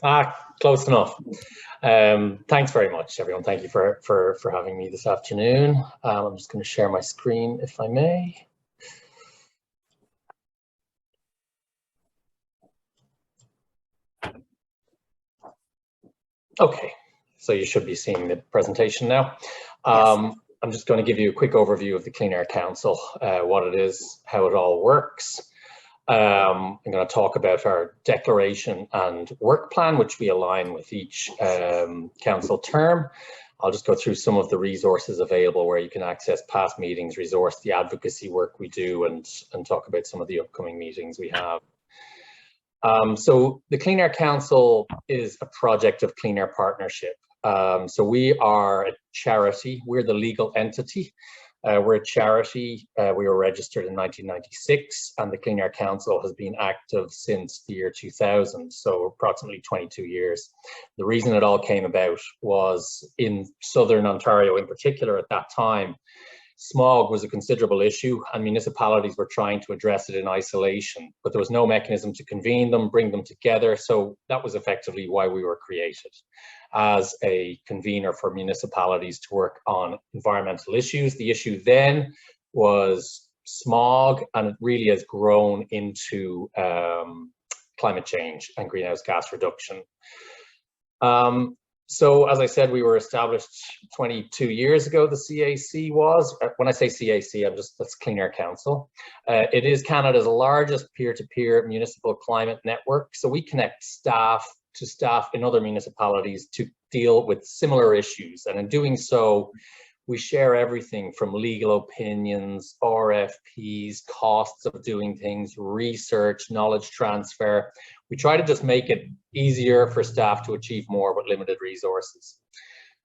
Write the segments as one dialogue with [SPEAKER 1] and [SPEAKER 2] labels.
[SPEAKER 1] Close enough. Thanks very much, everyone. Thank you for having me this afternoon. I'm just going to share my screen, if I may. Okay, so you should be seeing the presentation now.
[SPEAKER 2] Yes.
[SPEAKER 1] I'm just going to give you a quick overview of the Clean Air Council, what it is, how it all works. I'm going to talk about our declaration and work plan, which we align with each council term. I'll just go through some of the resources available where you can access past meetings, resource the advocacy work we do, and talk about some of the upcoming meetings we have. So the Clean Air Council is a project of Clean Air Partnership. So we are a charity, we're the legal entity. We're a charity, we were registered in 1996, and the Clean Air Council has been active since the year 2000, so approximately 22 years. The reason it all came about was in Southern Ontario in particular at that time, smog was a considerable issue and municipalities were trying to address it in isolation, but there was no mechanism to convene them, bring them together, so that was effectively why we were created, as a convener for municipalities to work on environmental issues. The issue then was smog, and it really has grown into climate change and greenhouse gas reduction. So as I said, we were established 22 years ago, the CAC was. When I say CAC, that's Clean Air Council. It is Canada's largest peer-to-peer municipal climate network. So we connect staff to staff in other municipalities to deal with similar issues. And in doing so, we share everything from legal opinions, RFPs, costs of doing things, research, knowledge transfer. We try to just make it easier for staff to achieve more with limited resources.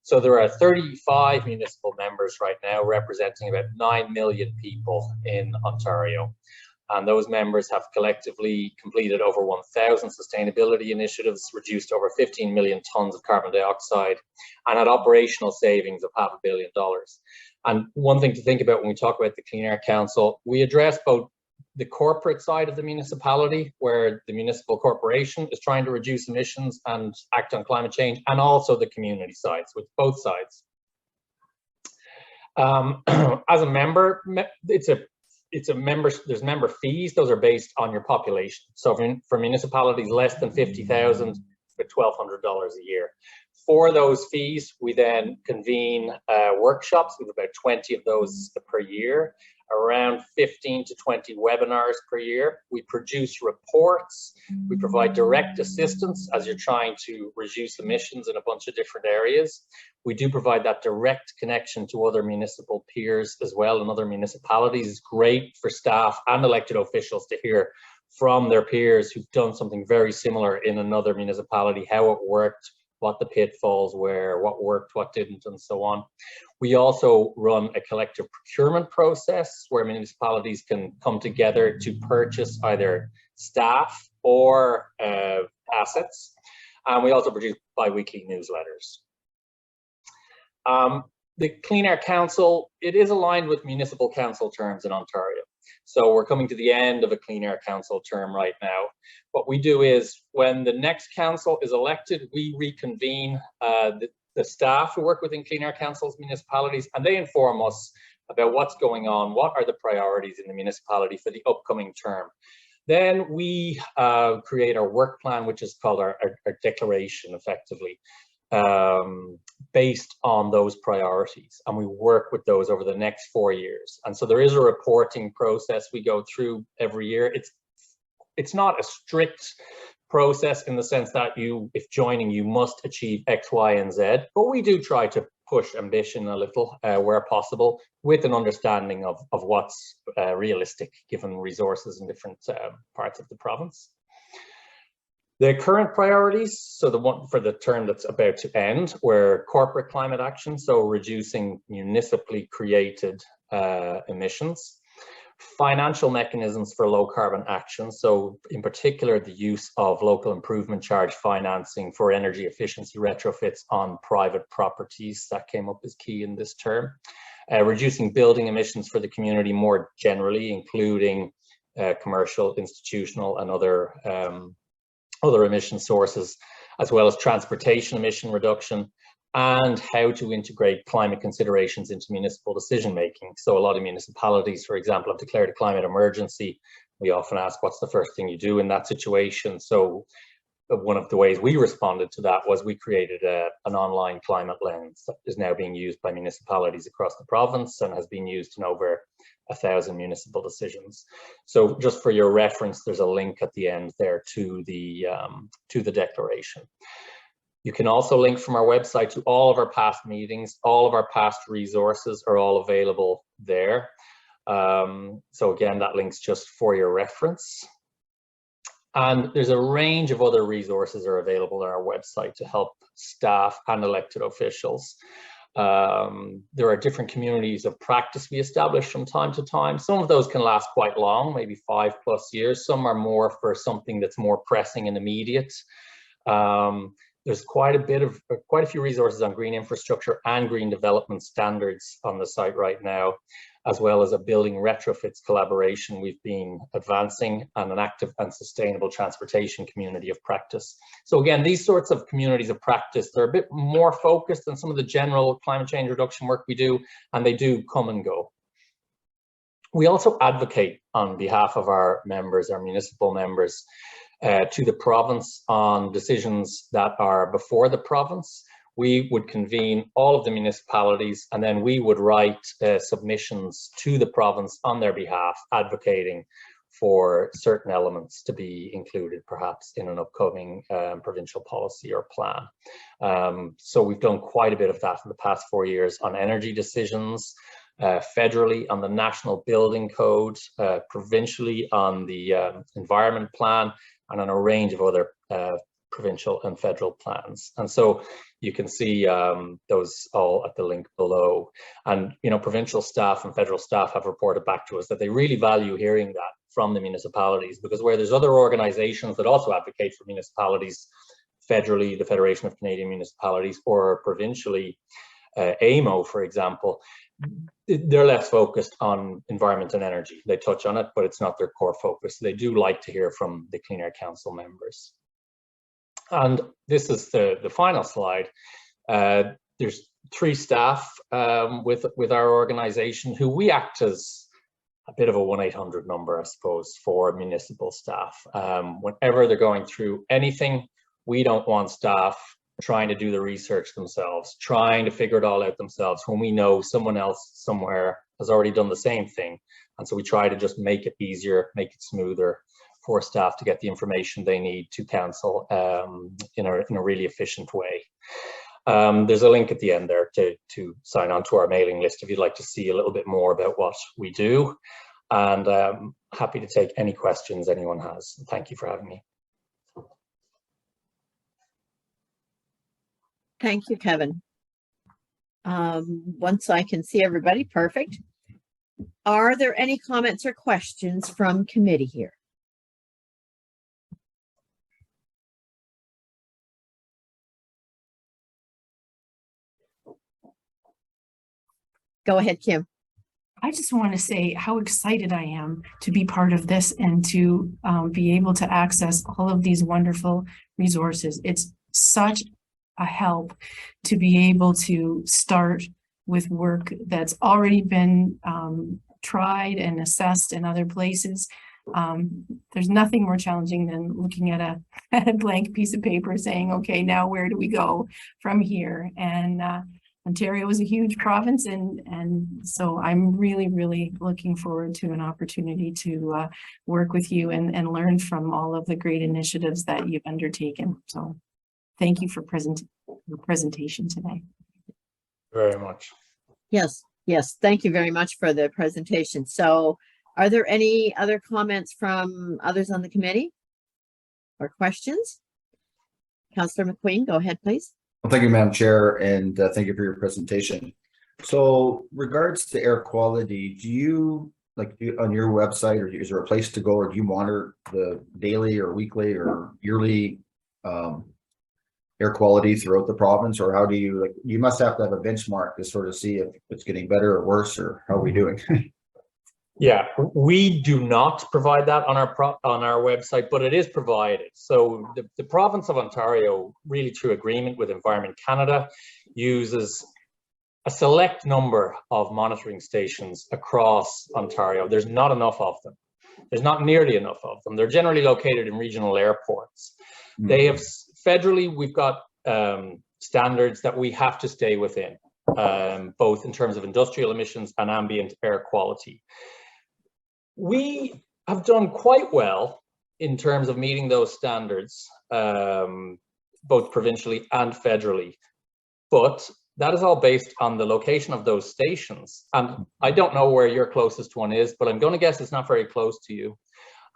[SPEAKER 1] So there are 35 municipal members right now, representing about 9 million people in Ontario. And those members have collectively completed over 1,000 sustainability initiatives, reduced over 15 million tons of carbon dioxide, and had operational savings of $500 million. And one thing to think about when we talk about the Clean Air Council, we address both the corporate side of the municipality, where the municipal corporation is trying to reduce emissions and act on climate change, and also the community sides, with both sides. As a member, there's member fees. Those are based on your population. So for municipalities less than 50,000, with $1,200 a year. For those fees, we then convene workshops. We have about 20 of those per year, around 15 to 20 webinars per year. We produce reports. We provide direct assistance as you're trying to reduce emissions in a bunch of different areas. We do provide that direct connection to other municipal peers as well, and other municipalities. It's great for staff and elected officials to hear from their peers who've done something very similar in another municipality, how it worked, what the pitfalls were, what worked, what didn't, and so on. We also run a collective procurement process where municipalities can come together to purchase either staff or assets. And we also produce bi-weekly newsletters. The Clean Air Council, it is aligned with municipal council terms in Ontario. So we're coming to the end of a Clean Air Council term right now. What we do is when the next council is elected, we reconvene the staff who work within Clean Air Councils, municipalities, and they inform us about what's going on, what are the priorities in the municipality for the upcoming term. Then we create our work plan, which is called our declaration, effectively, based on those priorities, and we work with those over the next 4 years. And so there is a reporting process we go through every year. It's not a strict process in the sense that if joining, you must achieve X, Y, and Z, but we do try to push ambition a little where possible, with an understanding of what's realistic given resources in different parts of the province. The current priorities, so the one for the term that's about to end, were corporate climate action, so reducing municipally created emissions, financial mechanisms for low carbon action, so in particular the use of local improvement charge financing for energy efficiency retrofits on private properties, that came up as key in this term, reducing building emissions for the community more generally, including commercial, institutional, and other emission sources, as well as transportation emission reduction, and how to integrate climate considerations into municipal decision making. So a lot of municipalities, for example, have declared a climate emergency. We often ask, what's the first thing you do in that situation? So one of the ways we responded to that was we created an online climate lens that is now being used by municipalities across the province and has been used in over 1,000 municipal decisions. So just for your reference, there's a link at the end there to the declaration. You can also link from our website to all of our past meetings. All of our past resources are all available there. So again, that link's just for your reference. And there's a range of other resources are available on our website to help staff and elected officials. There are different communities of practice we establish from time to time. Some of those can last quite long, maybe 5+ years. Some are more for something that's more pressing and immediate. There's quite a few resources on green infrastructure and green development standards on the site right now, as well as a building retrofits collaboration we've been advancing, and an active and sustainable transportation community of practice. So again, these sorts of communities of practice, they're a bit more focused than some of the general climate change reduction work we do, and they do come and go. We also advocate on behalf of our members, our municipal members, to the province on decisions that are before the province. We would convene all of the municipalities, and then we would write submissions to the province on their behalf, advocating for certain elements to be included perhaps in an upcoming provincial policy or plan. So we've done quite a bit of that in the past 4 years on energy decisions, federally on the National Building Code, provincially on the Environment Plan, and on a range of other provincial and federal plans. And so you can see those all at the link below. And provincial staff and federal staff have reported back to us that they really value hearing that from the municipalities, because where there's other organizations that also advocate for municipalities, federally, the Federation of Canadian Municipalities, or provincially, AMO, for example, they're less focused on environment and energy. They touch on it, but it's not their core focus. They do like to hear from the Clean Air Council members. And this is the final slide. There's 3 staff with our organization who we act as a bit of a 1-800 number, I suppose, for municipal staff. Whenever they're going through anything, we don't want staff trying to do the research themselves, trying to figure it all out themselves, when we know someone else somewhere has already done the same thing. And so we try to just make it easier, make it smoother for staff to get the information they need to council in a really efficient way. There's a link at the end there to sign on to our mailing list if you'd like to see a little bit more about what we do. And happy to take any questions anyone has. Thank you for having me.
[SPEAKER 2] Thank you, Kevin. Once I can see everybody, perfect. Are there any comments or questions from committee here? Go ahead, Kim.
[SPEAKER 3] I just want to say how excited I am to be part of this and to be able to access all of these wonderful resources. It's such a help to be able to start with work that's already been tried and assessed in other places. There's nothing more challenging than looking at a blank piece of paper saying, okay, now where do we go from here? And Ontario is a huge province, and so I'm really, really looking forward to an opportunity to work with you and learn from all of the great initiatives that you've undertaken. So thank you for your presentation today.
[SPEAKER 1] Very much.
[SPEAKER 2] Yes, thank you very much for the presentation. So are there any other comments from others on the committee or questions? Councillor McQueen, go ahead, please.
[SPEAKER 4] Well, thank you, Madam Chair, and thank you for your presentation. So, regards to air quality, do you on your website, or is there a place to go, or do you monitor the daily or weekly or yearly air quality throughout the province, or how do you you must have to have a benchmark to sort of see if it's getting better or worse, or how are we doing?
[SPEAKER 1] Yeah, we do not provide that on our website, but it is provided. So the province of Ontario, really through agreement with Environment Canada, uses a select number of monitoring stations across Ontario. There's not enough of them. There's not nearly enough of them. They're generally located in regional airports. They have federally, we've got standards that we have to stay within, both in terms of industrial emissions and ambient air quality. We have done quite well in terms of meeting those standards, both provincially and federally, but that is all based on the location of those stations. And I don't know where your closest one is, but I'm going to guess it's not very close to you.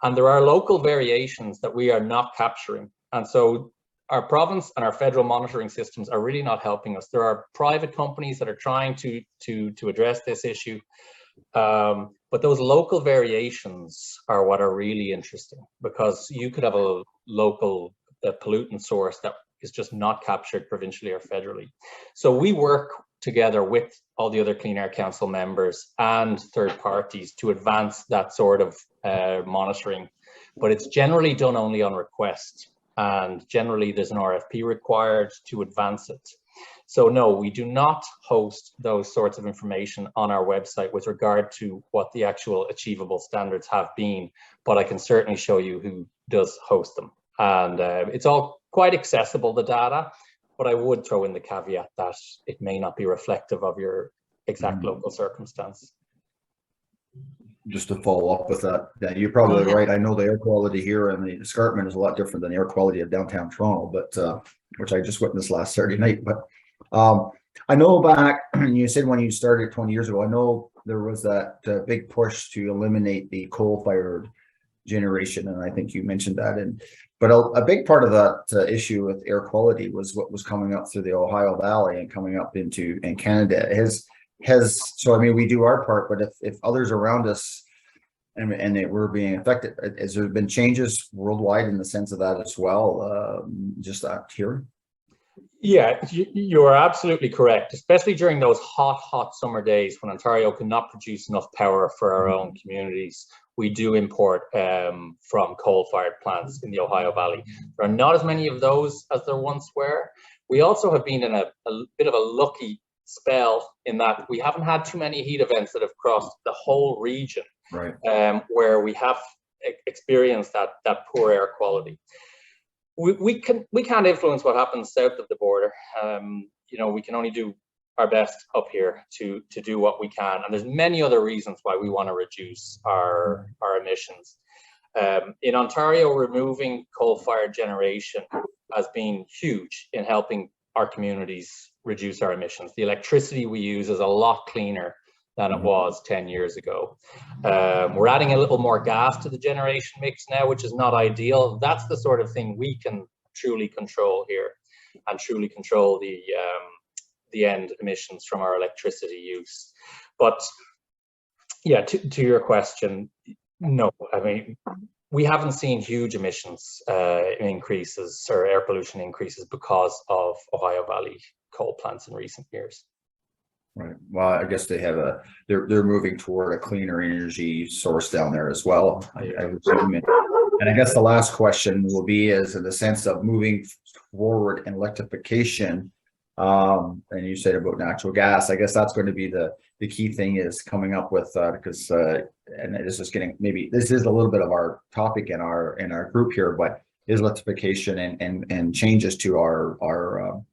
[SPEAKER 1] And there are local variations that we are not capturing. And so our province and our federal monitoring systems are really not helping us. There are private companies that are trying to address this issue. But those local variations are what are really interesting, because you could have a local pollutant source that is just not captured provincially or federally. So we work together with all the other Clean Air Council members and third parties to advance that sort of monitoring, but it's generally done only on request, and generally there's an RFP required to advance it. So no, we do not host those sorts of information on our website with regard to what the actual achievable standards have been, but I can certainly show you who does host them. And it's all quite accessible, the data, but I would throw in the caveat that it may not be reflective of your exact local circumstance.
[SPEAKER 4] Just to follow up with that, yeah, you're probably right. I know the air quality here and the escarpment is a lot different than the air quality of downtown Toronto, but which I just witnessed last Saturday night. But I know back, you said when you started 20 years ago, I know there was that big push to eliminate the coal-fired generation, and I think you mentioned that. But a big part of that issue with air quality was what was coming up through the Ohio Valley and coming up in Canada. So I mean, we do our part, but if others around us and that we're being affected, has there been changes worldwide in the sense of that as well? Just that here?
[SPEAKER 1] Yeah, you are absolutely correct, especially during those hot summer days when Ontario cannot produce enough power for our own communities. We do import from coal-fired plants in the Ohio Valley. There are not as many of those as there once were. We also have been in a bit of a lucky spell in that we haven't had too many heat events that have crossed the whole region,
[SPEAKER 4] right?
[SPEAKER 1] Where we have experienced that poor air quality. We can't influence what happens south of the border. You know, we can only do our best up here to do what we can, and there's many other reasons why we want to reduce our emissions. In Ontario, removing coal-fired generation has been huge in helping our communities reduce our emissions. The electricity we use is a lot cleaner than it was 10 years ago. We're adding a little more gas to the generation mix now, which is not ideal. That's the sort of thing we can truly control here, and truly control the end emissions from our electricity use. But yeah, to your question, no, I mean, we haven't seen huge emissions increases or air pollution increases because of Ohio Valley coal plants in recent years.
[SPEAKER 4] Right. Well, I guess they have they're moving toward a cleaner energy source down there as well. I assume. And I guess the last question will be is in the sense of moving forward in electrification. And you said about natural gas. I guess that's going to be the key thing is coming up with because and this is getting this is a little bit of our topic in our group here, but is electrification and changes to our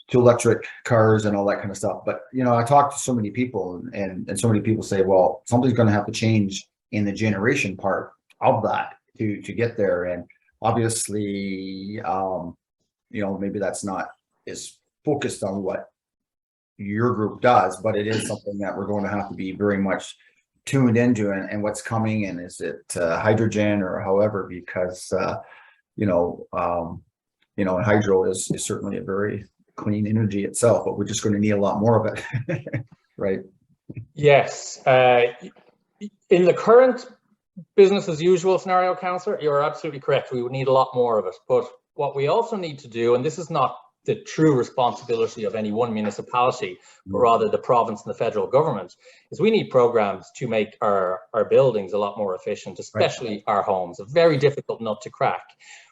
[SPEAKER 4] to electric cars and all that kind of stuff. But you know, I talk to so many people and so many people say, well, something's going to have to change in the generation part of that to get there. And obviously, you know, maybe that's not as focused on what your group does, but it is something that we're going to have to be very much tuned into and what's coming. And is it hydrogen or however, because, you know, and hydro is certainly a very clean energy itself, but we're just going to need a lot more of it. Right? Yes.
[SPEAKER 1] In the current business as usual scenario, Councillor, you're absolutely correct. We would need a lot more of it. But what we also need to do, and this is not the true responsibility of any one municipality, but rather the province and the federal government, is we need programs to make our buildings a lot more efficient, especially our homes. A very difficult nut to crack.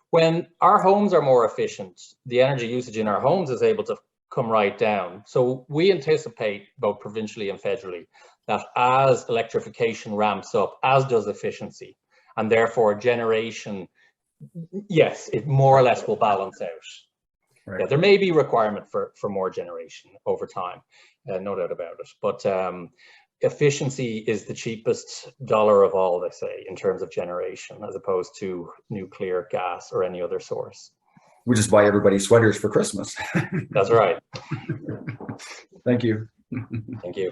[SPEAKER 1] When our homes are more efficient, the energy usage in our homes is able to come right down. So we anticipate, both provincially and federally, that as electrification ramps up, as does efficiency, and therefore generation, yes, it more or less will balance out.
[SPEAKER 4] Right.
[SPEAKER 1] Yeah, there may be requirement for more generation over time, no doubt about it. But efficiency is the cheapest dollar of all, they say, in terms of generation, as opposed to nuclear, gas, or any other source.
[SPEAKER 4] We just buy everybody sweaters for Christmas.
[SPEAKER 1] That's right.
[SPEAKER 4] Thank you.
[SPEAKER 1] Thank you.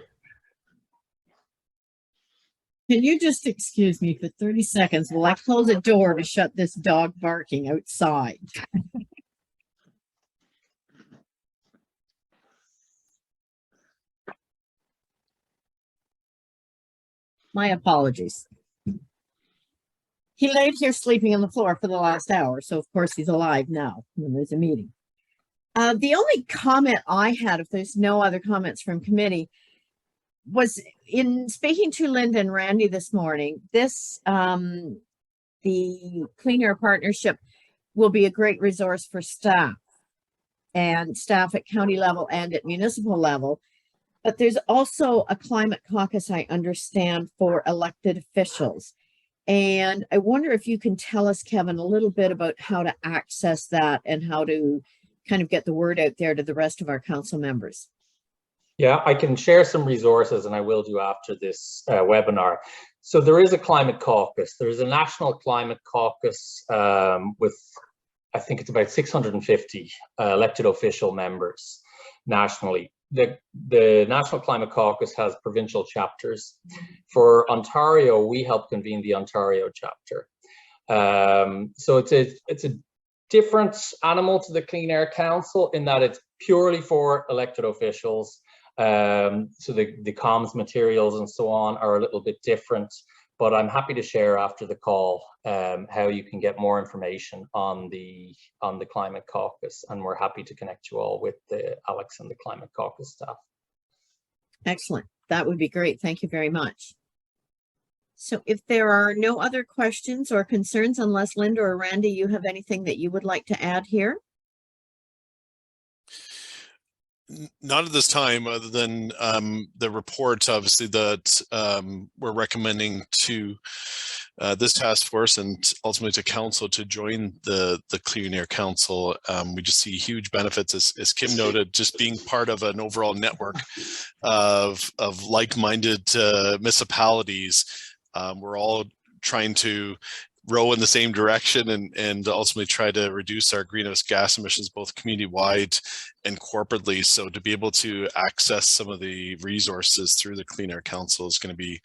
[SPEAKER 2] Can you just excuse me for 30 seconds while I close the door to shut this dog barking outside? My apologies. He laid here sleeping on the floor for the last hour, so of course he's alive now when there's a meeting. The only comment I had, if there's no other comments from committee, was in speaking to Linda and Randy this morning, this, the Clean Air Partnership will be a great resource for staff and staff at county level and at municipal level. But there's also a climate caucus, I understand, for elected officials. And I wonder if you can tell us, Kevin, a little bit about how to access that and how to kind of get the word out there to the rest of our council members.
[SPEAKER 1] Yeah, I can share some resources, and I will do after this webinar. So there is a climate caucus. There is a national climate caucus with, I think it's about 650 elected official members nationally. The National Climate Caucus has provincial chapters. For Ontario, we help convene the Ontario chapter. So it's a different animal to the Clean Air Council in that it's purely for elected officials. So the comms materials and so on are a little bit different, but I'm happy to share after the call how you can get more information on the Climate Caucus, and we're happy to connect you all with Alex and the Climate Caucus staff.
[SPEAKER 2] Excellent. That would be great. Thank you very much. So if there are no other questions or concerns, unless Linda or Randy, you have anything that you would like to add here?
[SPEAKER 5] Not at this time, other than the report, obviously, that we're recommending to this task force and ultimately to council to join the Clean Air Council. We just see huge benefits, as Kim noted, just being part of an overall network of like-minded municipalities. We're all trying to row in the same direction and ultimately try to reduce our greenhouse gas emissions, both community-wide and corporately. So to be able to access some of the resources through the Clean Air Council is going to be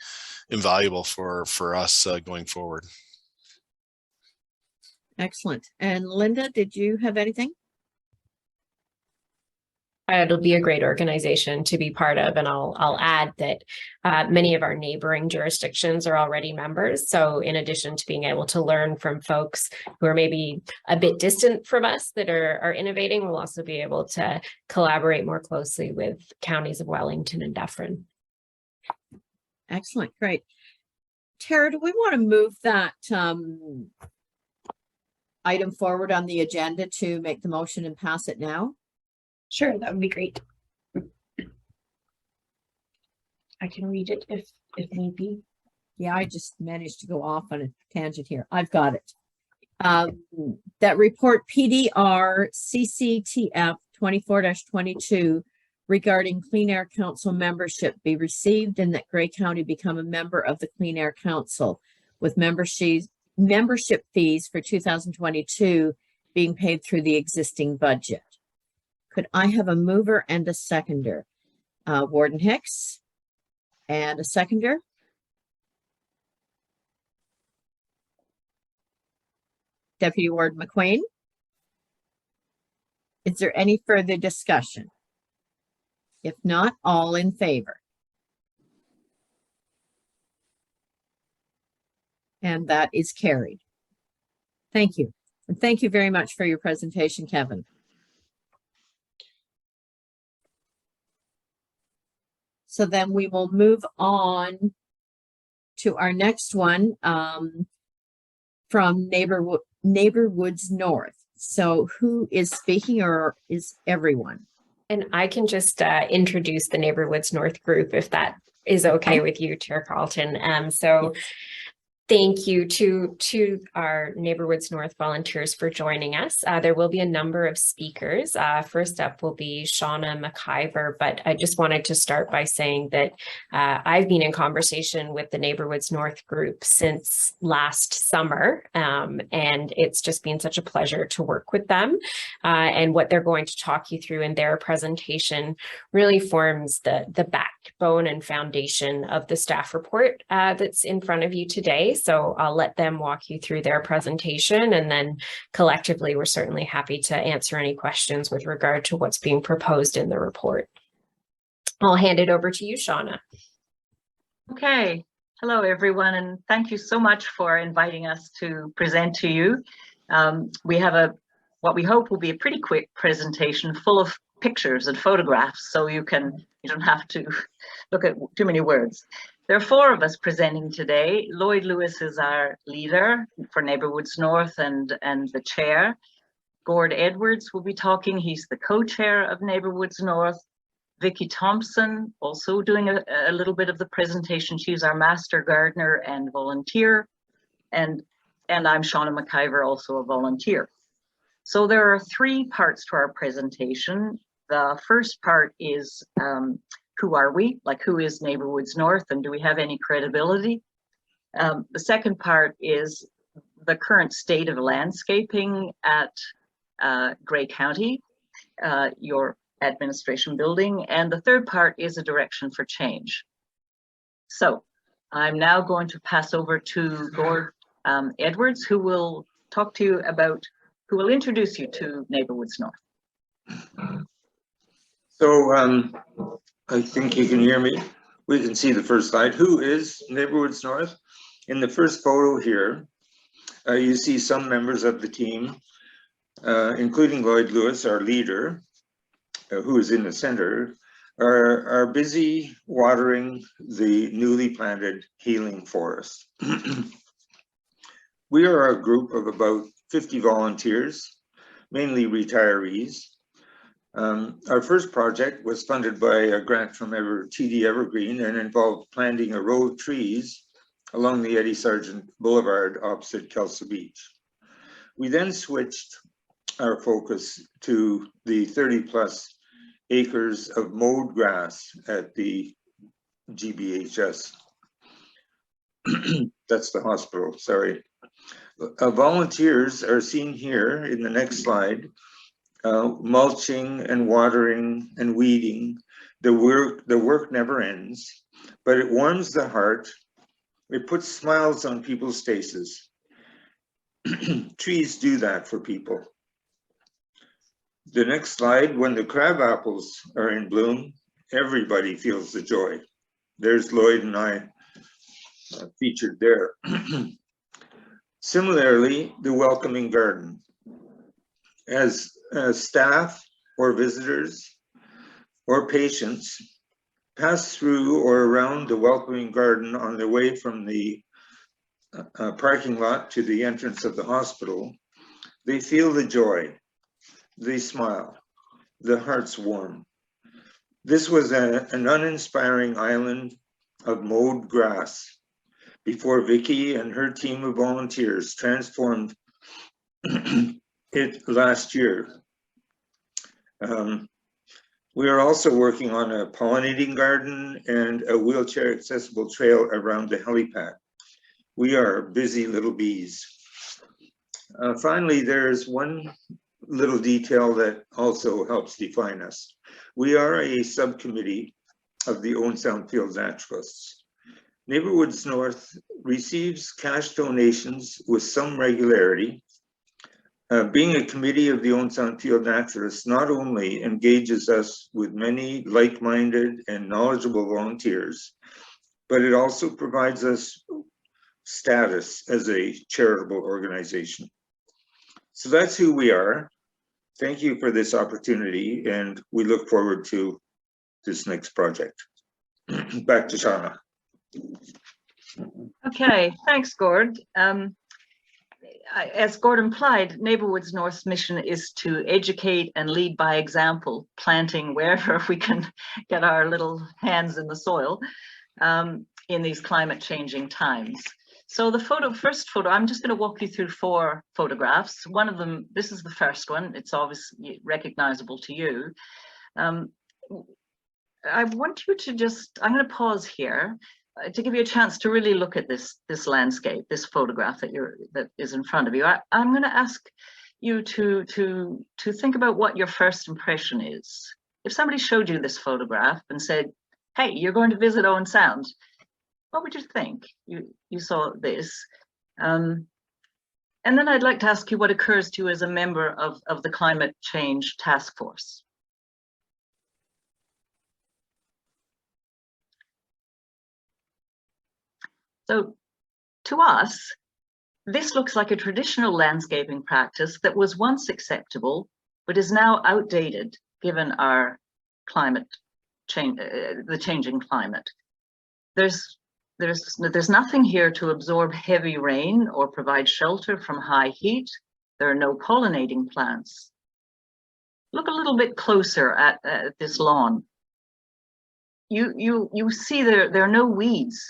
[SPEAKER 5] invaluable for us going forward.
[SPEAKER 2] Excellent. And Linda, did you have anything?
[SPEAKER 6] It'll be a great organization to be part of, and I'll add that many of our neighboring jurisdictions are already members. So in addition to being able to learn from folks who are maybe a bit distant from us that are innovating, we'll also be able to collaborate more closely with counties of Wellington and Dufferin.
[SPEAKER 2] Excellent, great. Tara, do we want to move that item forward on the agenda to make the motion and pass it now?
[SPEAKER 6] Sure, that would be great. I can read it if need be.
[SPEAKER 2] Yeah, I just managed to go off on a tangent here. I've got it. That report PDR CCTF 24-22 regarding Clean Air Council membership be received, and that Grey County become a member of the Clean Air Council, with membership fees for 2022 being paid through the existing budget. Could I have a mover and a seconder? Warden Hicks and a seconder. Deputy Warden McQueen. Is there any further discussion? If not, all in favor. And that is carried. Thank you. And thank you very much for your presentation, Kevin. So then we will move on to our next one, from Neighborhoods North. So who is speaking, or is everyone?
[SPEAKER 6] And I can just introduce the Neighborhoods North group if that is okay with you, Chair Carlton. So thank you to our Neighborhoods North volunteers for joining us. There will be a number of speakers. First up will be Shauna McIver, but I just wanted to start by saying that I've been in conversation with the Neighborhoods North group since last summer, and it's just been such a pleasure to work with them. And what they're going to talk you through in their presentation really forms the backbone and foundation of the staff report that's in front of you today. So I'll let them walk you through their presentation, and then collectively, we're certainly happy to answer any questions with regard to what's being proposed in the report. I'll hand it over to you, Shauna.
[SPEAKER 7] Okay. Hello, everyone, and thank you so much for inviting us to present to you. We have what we hope will be a pretty quick presentation full of pictures and photographs, so you don't have to look at too many words. There are 4 of us presenting today. Lloyd Lewis is our leader for Neighborhoods North and the chair. Gord Edwards will be talking. He's the co-chair of Neighborhoods North. Vicky Thompson also doing a little bit of the presentation. She's our master gardener and volunteer. And I'm Shauna McIver, also a volunteer. So there are 3 parts to our presentation. The first part is who are we? Like, who is Neighborhoods North, and do we have any credibility? The second part is the current state of landscaping at Grey County, your administration building. And the third part is a direction for change. So I'm now going to pass over to Gord Edwards, who will talk to you about, who will introduce you to Neighborhoods North.
[SPEAKER 8] So I think you can hear me. We can see the first slide. Who is Neighborhoods North? In the first photo here, you see some members of the team, including Lloyd Lewis, our leader, who is in the center, are busy watering the newly planted healing forest. We are a group of about 50 volunteers, mainly retirees. Our first project was funded by a grant from TD Evergreen and involved planting a row of trees along the Eddie Sargent Boulevard opposite Kelso Beach. We then switched our focus to the 30+ acres of mowed grass at the GBHS. That's the hospital, sorry. Volunteers are seen here in the next slide. Mulching and watering and weeding. The work never ends, but it warms the heart. It puts smiles on people's faces. Trees do that for people. The next slide, when the crab apples are in bloom, everybody feels the joy. There's Lloyd and I featured there. Similarly, the welcoming garden. As staff or visitors or patients pass through or around the welcoming garden on their way from the parking lot to the entrance of the hospital, they feel the joy, they smile, the heart's warm. This was an uninspiring island of mowed grass before Vicky and her team of volunteers transformed it last year. We are also working on a pollinating garden and a wheelchair accessible trail around the helipad. We are busy little bees. Finally, there's one little detail that also helps define us. We are a subcommittee of the Owen Sound Field Naturalists. Neighborhoods North receives cash donations with some regularity. Being a committee of the Owen Sound Field Naturalists not only engages us with many like-minded and knowledgeable volunteers, but it also provides us status as a charitable organization. So that's who we are. Thank you for this opportunity, and we look forward to this next project. Back to Shauna.
[SPEAKER 7] Okay, thanks, Gord. As Gord implied, Neighborhoods North's mission is to educate and lead by example, planting wherever we can get our little hands in the soil in these climate changing times. So the first photo, I'm just going to walk you through 4 photographs. One of them, this is the first one. It's obviously recognizable to you. I want you to just, I'm going to pause here to give you a chance to really look at this landscape, this photograph that is in front of you. I'm going to ask you to think about what your first impression is. If somebody showed you this photograph and said, "Hey, you're going to visit Owen Sound," what would you think? You saw this, and then I'd like to ask you what occurs to you as a member of the Climate Change Task Force. So to us, this looks like a traditional landscaping practice that was once acceptable, but is now outdated given our climate change, the changing climate. There's nothing here to absorb heavy rain or provide shelter from high heat. There are no pollinating plants. Look a little bit closer at this lawn. You see there are no weeds.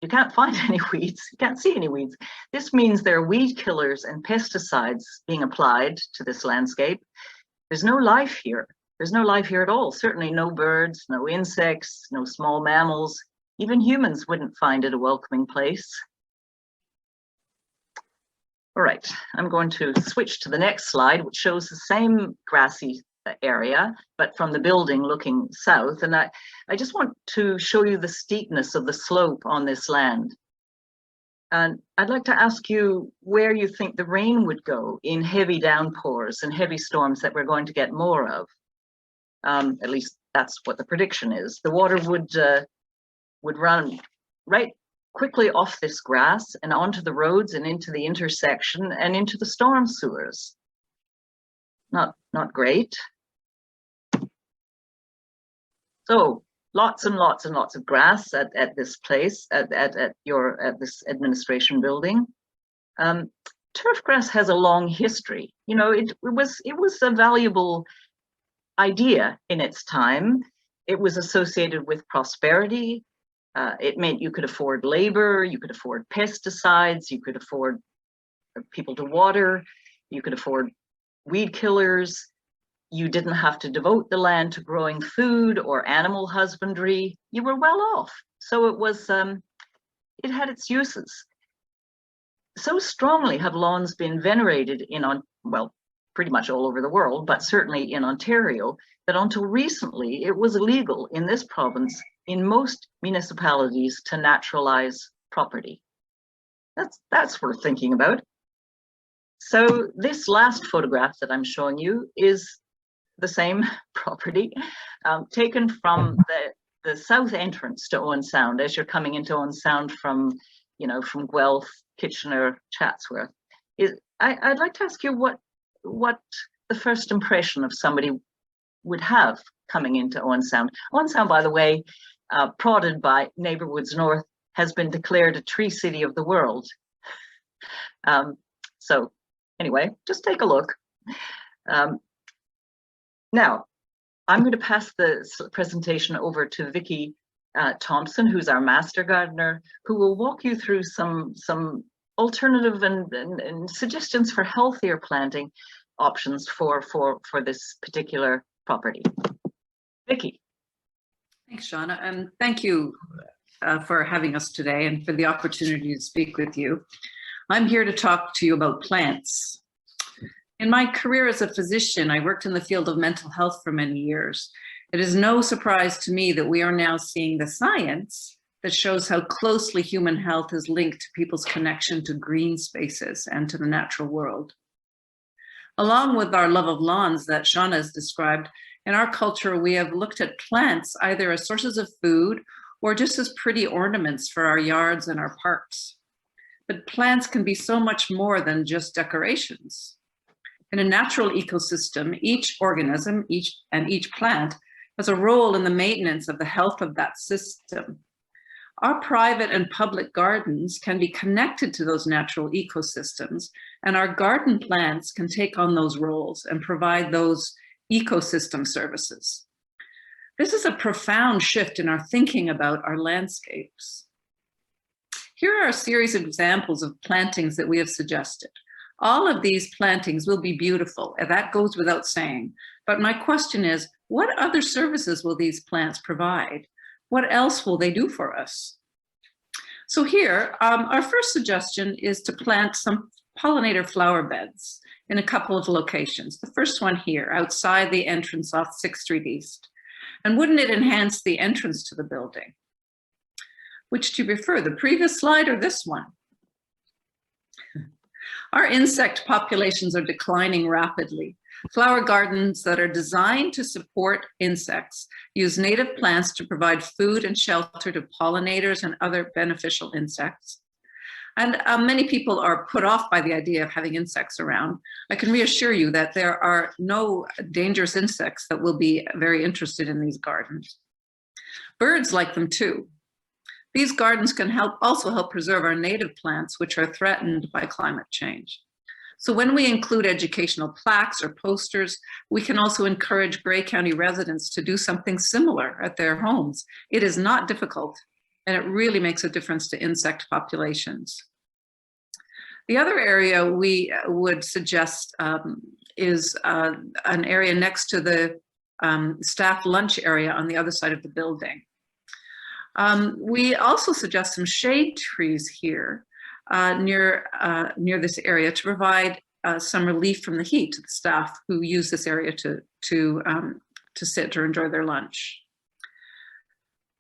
[SPEAKER 7] You can't find any weeds, you can't see any weeds. This means there are weed killers and pesticides being applied to this landscape. There's no life here. There's no life here at all. Certainly no birds, no insects, no small mammals. Even humans wouldn't find it a welcoming place. All right, I'm going to switch to the next slide, which shows the same grassy area, but from the building looking south. And I just want to show you the steepness of the slope on this land. And I'd like to ask you where you think the rain would go in heavy downpours and heavy storms that we're going to get more of. At least that's what the prediction is. The water would run right quickly off this grass and onto the roads and into the intersection and into the storm sewers. Not great. So lots and lots and lots of grass at this place, at this administration building. Turf grass has a long history. You know, it was a valuable idea in its time. It was associated with prosperity. It meant you could afford labor, you could afford pesticides, you could afford people to water, you could afford weed killers. You didn't have to devote the land to growing food or animal husbandry. You were well off. So it was, it had its uses. So strongly have lawns been venerated well, pretty much all over the world, but certainly in Ontario, that until recently, it was illegal in this province in most municipalities to naturalize property. That's worth thinking about. So this last photograph that I'm showing you is the same property, taken from the south entrance to Owen Sound as you're coming into Owen Sound from Guelph, Kitchener, Chatsworth. I'd like to ask you what the first impression of somebody would have coming into Owen Sound. Owen Sound, by the way, prodded by Neighborhoods North, has been declared a tree city of the world. So anyway, just take a look. Now, I'm going to pass the presentation over to Vicky Thompson, who's our master gardener, who will walk you through some alternative and suggestions for healthier planting options for this particular property. Vicky.
[SPEAKER 9] Thanks, Shauna, and thank you for having us today and for the opportunity to speak with you. I'm here to talk to you about plants. In my career as a physician, I worked in the field of mental health for many years. It is no surprise to me that we are now seeing the science that shows how closely human health is linked to people's connection to green spaces and to the natural world. Along with our love of lawns that Shauna has described, in our culture, we have looked at plants either as sources of food or just as pretty ornaments for our yards and our parks. But plants can be so much more than just decorations. In a natural ecosystem, each organism, each plant has a role in the maintenance of the health of that system. Our private and public gardens can be connected to those natural ecosystems, and our garden plants can take on those roles and provide those ecosystem services. This is a profound shift in our thinking about our landscapes. Here are a series of examples of plantings that we have suggested. All of these plantings will be beautiful, and that goes without saying. But my question is, what other services will these plants provide? What else will they do for us? So here, our first suggestion is to plant some pollinator flower beds in a couple of locations. The first one here, outside the entrance off 6th Street East. And wouldn't it enhance the entrance to the building? Which do you prefer, the previous slide or this one? Our insect populations are declining rapidly. Flower gardens that are designed to support insects use native plants to provide food and shelter to pollinators and other beneficial insects. And many people are put off by the idea of having insects around. I can reassure you that there are no dangerous insects that will be very interested in these gardens. Birds like them too. These gardens can also help preserve our native plants, which are threatened by climate change. So when we include educational plaques or posters, we can also encourage Grey County residents to do something similar at their homes. It is not difficult, and it really makes a difference to insect populations. The other area we would suggest is an area next to the staff lunch area on the other side of the building. We also suggest some shade trees here near this area to provide some relief from the heat to the staff who use this area to sit or enjoy their lunch.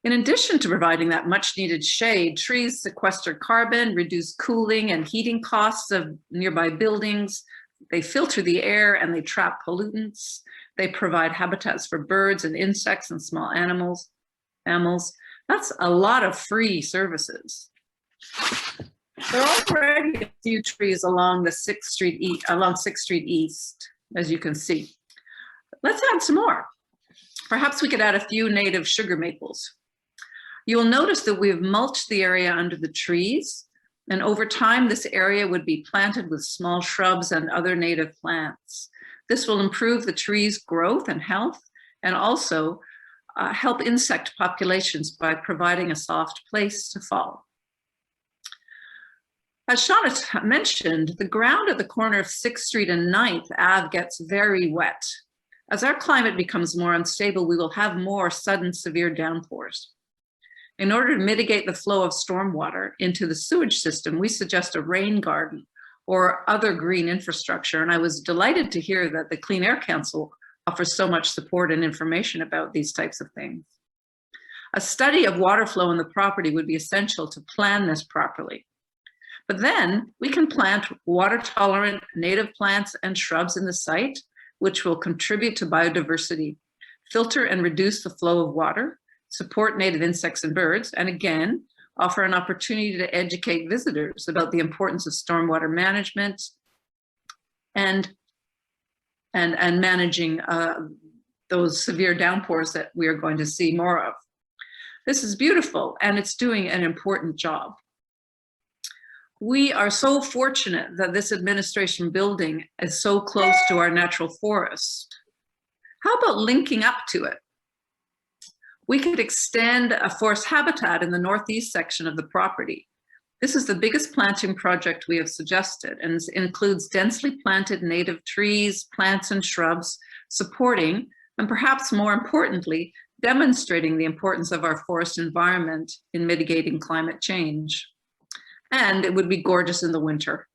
[SPEAKER 9] In addition to providing that much needed shade, trees sequester carbon, reduce cooling and heating costs of nearby buildings. They filter the air and they trap pollutants. They provide habitats for birds and insects and small animals. That's a lot of free services. There are already a few trees along the 6th Street East, as you can see. Let's add some more. Perhaps we could add a few native sugar maples. You will notice that we've mulched the area under the trees, and over time this area would be planted with small shrubs and other native plants. This will improve the trees' growth and health, and also help insect populations by providing a soft place to fall. As Shauna mentioned, the ground at the corner of 6th Street and 9th Ave gets very wet. As our climate becomes more unstable, we will have more sudden severe downpours. In order to mitigate the flow of stormwater into the sewage system, we suggest a rain garden or other green infrastructure. And I was delighted to hear that the Clean Air Council offers so much support and information about these types of things. A study of water flow in the property would be essential to plan this properly. But then we can plant water-tolerant native plants and shrubs in the site, which will contribute to biodiversity, filter and reduce the flow of water, support native insects and birds, and again, offer an opportunity to educate visitors about the importance of stormwater management and managing those severe downpours that we are going to see more of. This is beautiful, and it's doing an important job. We are so fortunate that this administration building is so close to our natural forest. How about linking up to it? We could extend a forest habitat in the northeast section of the property. This is the biggest planting project we have suggested, and includes densely planted native trees, plants, and shrubs, supporting, and perhaps more importantly, demonstrating the importance of our forest environment in mitigating climate change. And it would be gorgeous in the winter.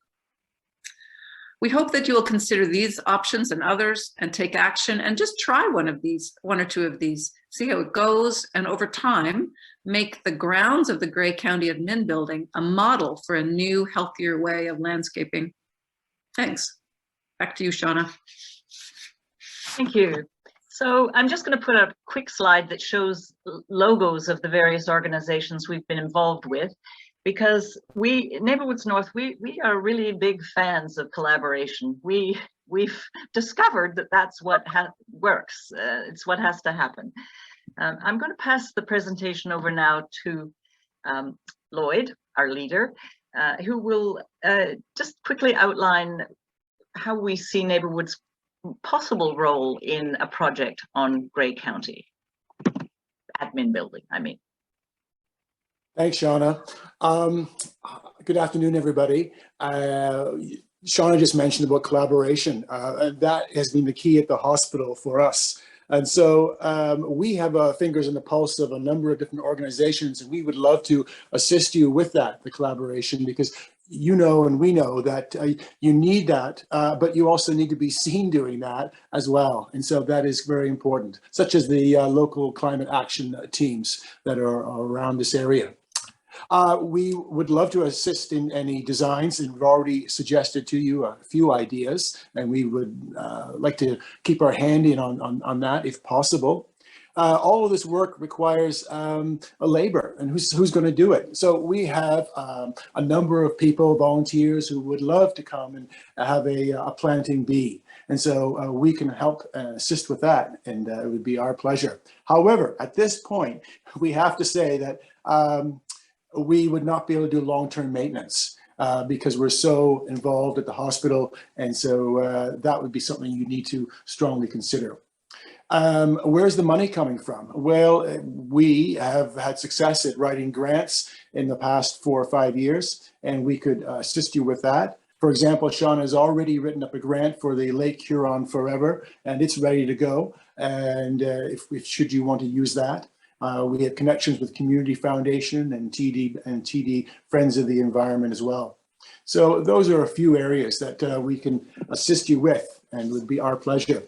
[SPEAKER 9] We hope that you will consider these options and others and take action and just try one or two of these, see how it goes, and over time, make the grounds of the Grey County Admin Building a model for a new, healthier way of landscaping. Thanks. Back to you, Shauna.
[SPEAKER 7] Thank you. So I'm just going to put a quick slide that shows logos of the various organizations we've been involved with, because we, Neighborhoods North, we are really big fans of collaboration. We we've discovered that that's what works. It's what has to happen. I'm going to pass the presentation over now to Lloyd, our leader, who will just quickly outline how we see Neighbourwood's possible role in a project on Grey County. Admin building, I mean.
[SPEAKER 10] Thanks, Shauna. Good afternoon, everybody. Shauna just mentioned about collaboration, and that has been the key at the hospital for us. And so we have fingers in the pulse of a number of different organizations, and we would love to assist you with that, the collaboration, because you know and we know that you need that, but you also need to be seen doing that as well. And so that is very important, such as the local climate action teams that are around this area. We would love to assist in any designs, and we've already suggested to you a few ideas, and we would like to keep our hand in on that if possible. All of this work requires a labor, and who's going to do it? So we have a number of people, volunteers, who would love to come and have a planting bee. And so we can help assist with that, and it would be our pleasure. However, at this point, we have to say that we would not be able to do long-term maintenance because we're so involved at the hospital. And so that would be something you need to strongly consider. Where's the money coming from? Well, we have had success at writing grants in the past 4 or 5 years, and we could assist you with that. For example, Shauna has already written up a grant for the Lake Huron Forever, and it's ready to go. And if should you want to use that. We have connections with Community Foundation and TD Friends of the Environment as well. So those are a few areas that we can assist you with, and would be our pleasure.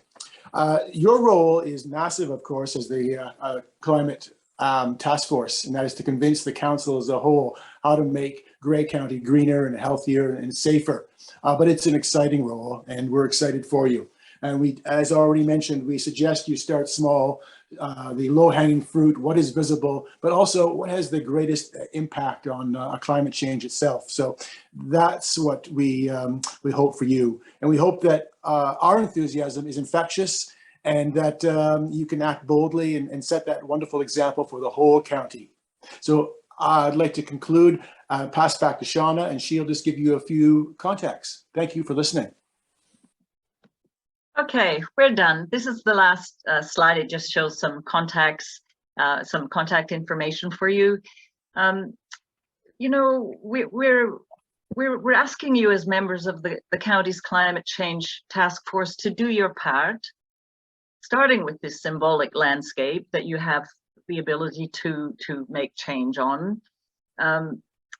[SPEAKER 10] Your role is massive, of course, as the climate task force, and that is to convince the council as a whole how to make Grey County greener and healthier and safer. But it's an exciting role, and we're excited for you. And we, as already mentioned, we suggest you start small, the low-hanging fruit, what is visible, but also what has the greatest impact on climate change itself. So that's what we hope for you. And we hope that our enthusiasm is infectious, and that you can act boldly and set that wonderful example for the whole county. So I'd like to conclude, pass back to Shauna, and she'll just give you a few contacts. Thank you for listening.
[SPEAKER 7] Okay, we're done. This is the last slide. It just shows some contacts, some contact information for you. You know, we're asking you as members of the county's climate change task force to do your part, starting with this symbolic landscape that you have the ability to make change on.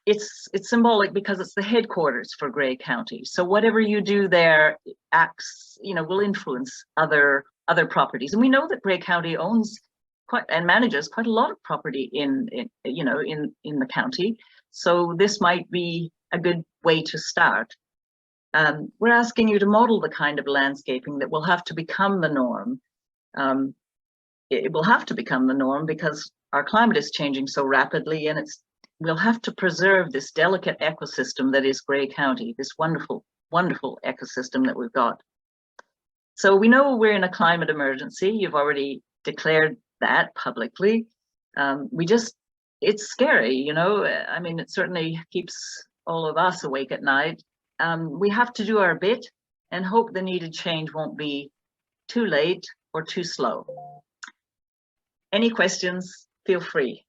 [SPEAKER 7] It's symbolic because it's the headquarters for Grey County. So whatever you do there acts, you know, will influence other properties. And we know that Grey County owns quite and manages quite a lot of property in the county. So this might be a good way to start. We're asking you to model the kind of landscaping that will have to become the norm. It will have to become the norm because our climate is changing so rapidly, and we'll have to preserve this delicate ecosystem that is Grey County, this wonderful, wonderful ecosystem that we've got. So we know we're in a climate emergency. You've already declared that publicly. It's scary, you know. I mean, it certainly keeps all of us awake at night. We have to do our bit and hope the needed change won't be too late or too slow. Any questions, feel free.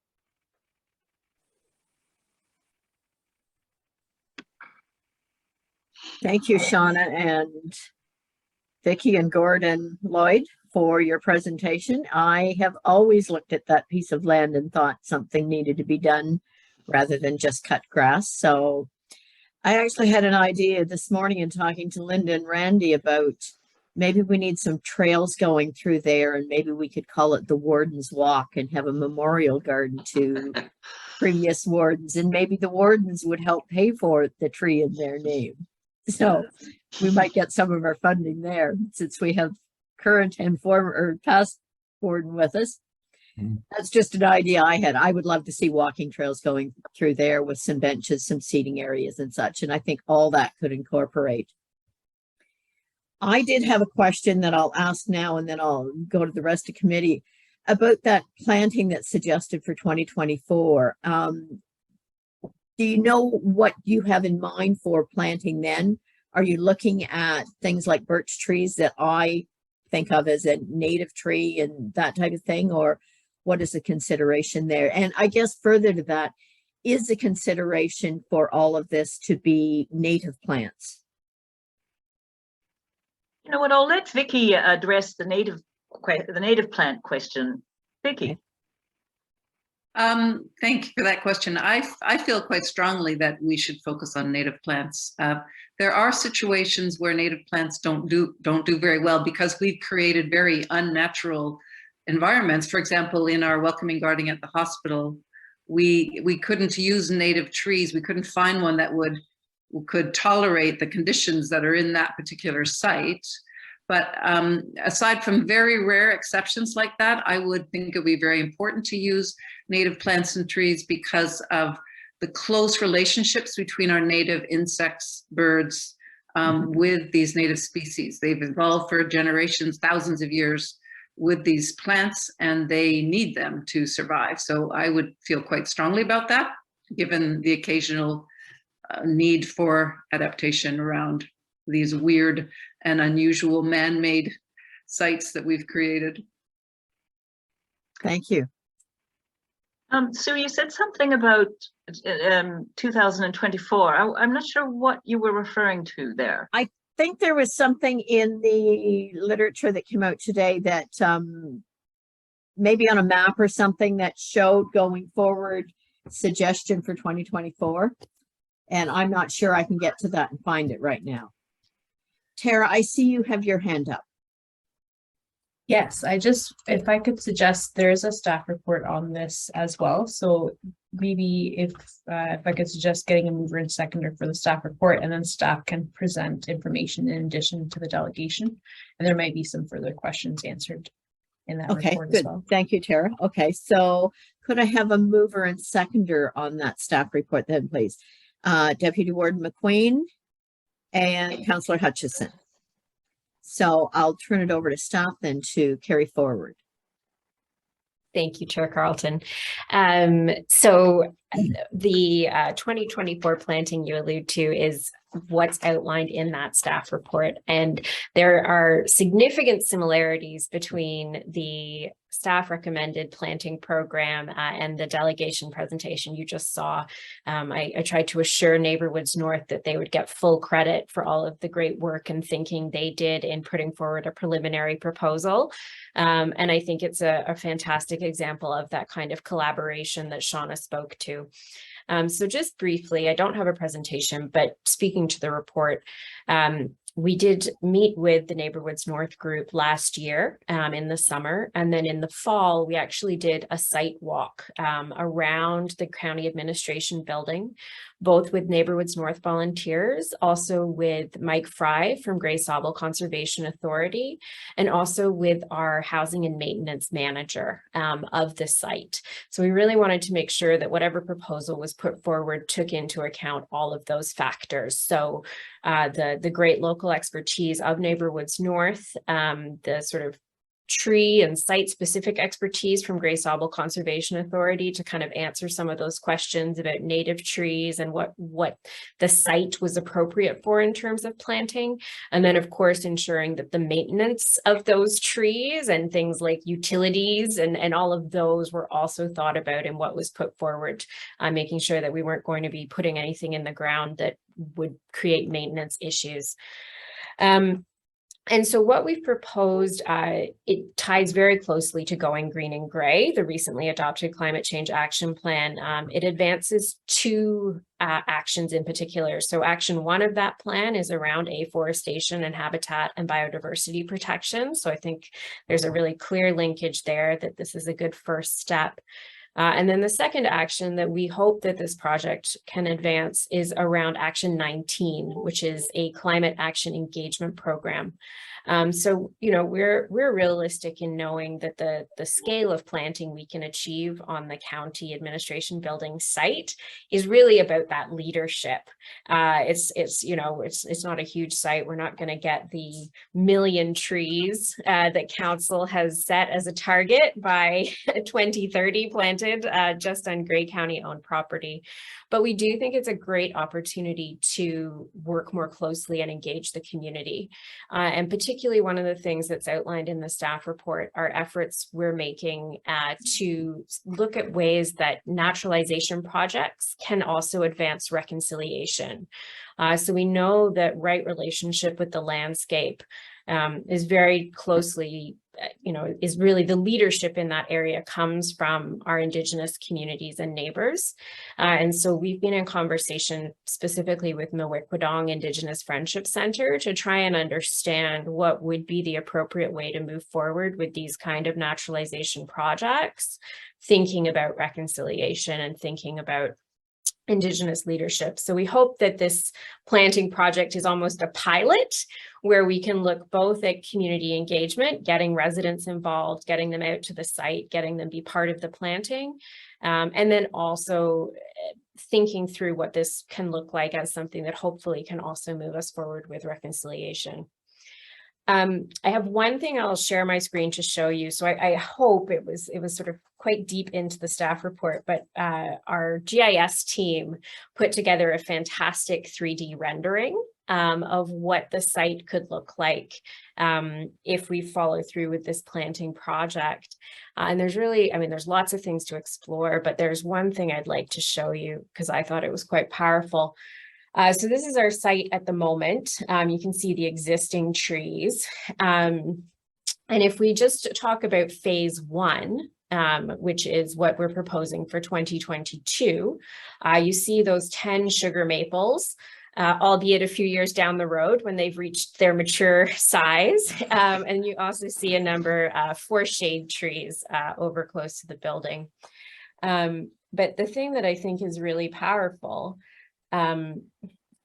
[SPEAKER 2] Thank you, Shauna and Vicky and Gordon Lloyd, for your presentation. I have always looked at that piece of land and thought something needed to be done rather than just cut grass. So I actually had an idea this morning in talking to Linda and Randy about maybe we need some trails going through there, and maybe we could call it the Warden's Walk and have a memorial garden to previous wardens, and maybe the wardens would help pay for the tree in their name. So we might get some of our funding there, since we have current and former or past warden with us. That's just an idea I had. I would love to see walking trails going through there with some benches, some seating areas and such. And I think all that could incorporate. I did have a question that I'll ask now, and then I'll go to the rest of committee about that planting that's suggested for 2024. Do you know what you have in mind for planting then? Are you looking at things like birch trees that I think of as a native tree and that type of thing, or what is the consideration there? And I guess further to that, is the consideration for all of this to be native plants?
[SPEAKER 7] You know what, I'll let Vicky address the native plant question. Vicky.
[SPEAKER 2] Okay.
[SPEAKER 9] Thank you for that question. I feel quite strongly that we should focus on native plants. There are situations where native plants don't do very well because we've created very unnatural environments. For example, in our welcoming garden at the hospital, we couldn't use native trees. We couldn't find one that could tolerate the conditions that are in that particular site. But aside from very rare exceptions like that, I would think it would be very important to use native plants and trees because of the close relationships between our native insects, birds, with these native species. They've evolved for generations, thousands of years with these plants, and they need them to survive. So I would feel quite strongly about that, given the occasional need for adaptation around these weird and unusual man-made sites that we've created.
[SPEAKER 2] Thank you.
[SPEAKER 7] Sue, you said something about 2024. I'm not sure what you were referring to there.
[SPEAKER 2] I think there was something in the literature that came out today that maybe on a map or something that showed going forward suggestion for 2024. And I'm not sure I can get to that and find it right now. Tara, I see you have your hand up.
[SPEAKER 3] Yes, if I could suggest, there's a staff report on this as well. So maybe if I could suggest getting a mover and seconder for the staff report, and then staff can present information in addition to the delegation. And there might be some further questions answered in that report
[SPEAKER 2] Good.
[SPEAKER 3] as well.
[SPEAKER 2] Thank you, Tara. Okay, so could I have a mover and seconder on that staff report then, please? Deputy Warden McQueen and Councillor Hutchison. So I'll turn it over to staff then to carry forward.
[SPEAKER 6] Thank you, Chair Carlton. So the 2024 planting you allude to is what's outlined in that staff report. And there are significant similarities between the staff recommended planting program and the delegation presentation you just saw. I tried to assure Neighborhoods North that they would get full credit for all of the great work and thinking they did in putting forward a preliminary proposal. And I think it's a fantastic example of that kind of collaboration that Shauna spoke to. So just briefly, I don't have a presentation, but speaking to the report, we did meet with the Neighborhoods North group last year in the summer, and then in the fall, we actually did a site walk around the county administration building, both with Neighborhoods North volunteers, also with Mike Fry from Grey Sauble Conservation Authority, and also with our housing and maintenance manager of the site. So we really wanted to make sure that whatever proposal was put forward took into account all of those factors. So the great local expertise of Neighborhoods North, the sort of tree and site specific expertise from Grey Sauble Conservation Authority to kind of answer some of those questions about native trees and what the site was appropriate for in terms of planting. And then of course, ensuring that the maintenance of those trees and things like utilities and all of those were also thought about in what was put forward, making sure that we weren't going to be putting anything in the ground that would create maintenance issues. And so what we've proposed, it ties very closely to Going Green and Gray, the recently adopted climate change action plan. It advances two actions in particular. So action one of that plan is around afforestation and habitat and biodiversity protection. So I think there's a really clear linkage there that this is a good first step. And then the second action that we hope that this project can advance is around Action 19, which is a climate action engagement program. So, you know, we're realistic in knowing that the scale of planting we can achieve on the county administration building site is really about that leadership. It's you know, it's not a huge site. We're not going to get the 1 million trees that council has set as a target by 2030 planted just on Grey County owned property. But we do think it's a great opportunity to work more closely and engage the community. And particularly one of the things that's outlined in the staff report are efforts we're making to look at ways that naturalization projects can also advance reconciliation. So we know that right relationship with the landscape is very closely, you know, is really the leadership in that area comes from our Indigenous communities and neighbors. And so we've been in conversation specifically with Miwikwadong Indigenous Friendship Center to try and understand what would be the appropriate way to move forward with these kind of naturalization projects, thinking about reconciliation and thinking about Indigenous leadership. So we hope that this planting project is almost a pilot where we can look both at community engagement, getting residents involved, getting them out to the site, getting them be part of the planting, and then also thinking through what this can look like as something that hopefully can also move us forward with reconciliation. I have one thing I'll share my screen to show you. So I hope it was sort of quite deep into the staff report, but our GIS team put together a fantastic 3D rendering of what the site could look like if we follow through with this planting project. And there's really, I mean, there's lots of things to explore, but there's one thing I'd like to show you because I thought it was quite powerful. So this is our site at the moment. You can see the existing trees. And if we just talk about phase 1, which is what we're proposing for 2022, you see those 10 sugar maples, albeit a few years down the road when they've reached their mature size. And you also see a number 4 shade trees over close to the building. But the thing that I think is really powerful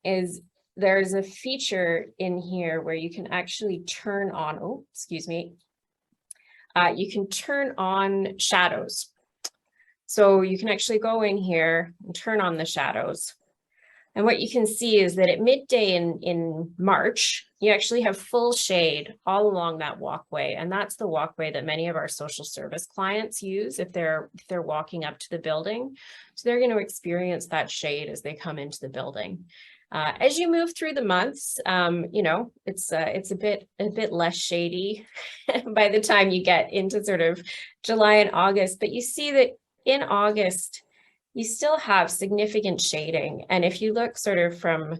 [SPEAKER 6] is there's a feature in here where you can actually turn on, oh, excuse me, you can turn on shadows. So you can actually go in here and turn on the shadows. And what you can see is that at midday in March, you actually have full shade all along that walkway. And that's the walkway that many of our social service clients use if they're walking up to the building. So they're going to experience that shade as they come into the building. As you move through the months, you know, it's a bit less shady by the time you get into sort of July and August. But you see that in August, you still have significant shading. And if you look sort of from,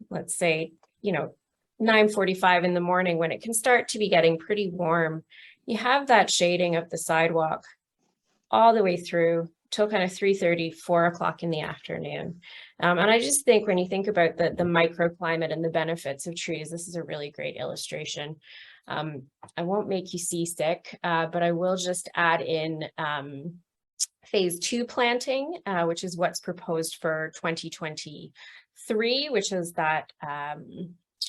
[SPEAKER 6] let's say, you know, 9:45 in the morning when it can start to be getting pretty warm, you have that shading of the sidewalk all the way through till kind of 3:30, 4 o'clock in the afternoon. And I just think when you think about the microclimate and the benefits of trees, this is a really great illustration. I won't make you seasick, but I will just add in phase 2 planting, which is what's proposed for 2023, which is that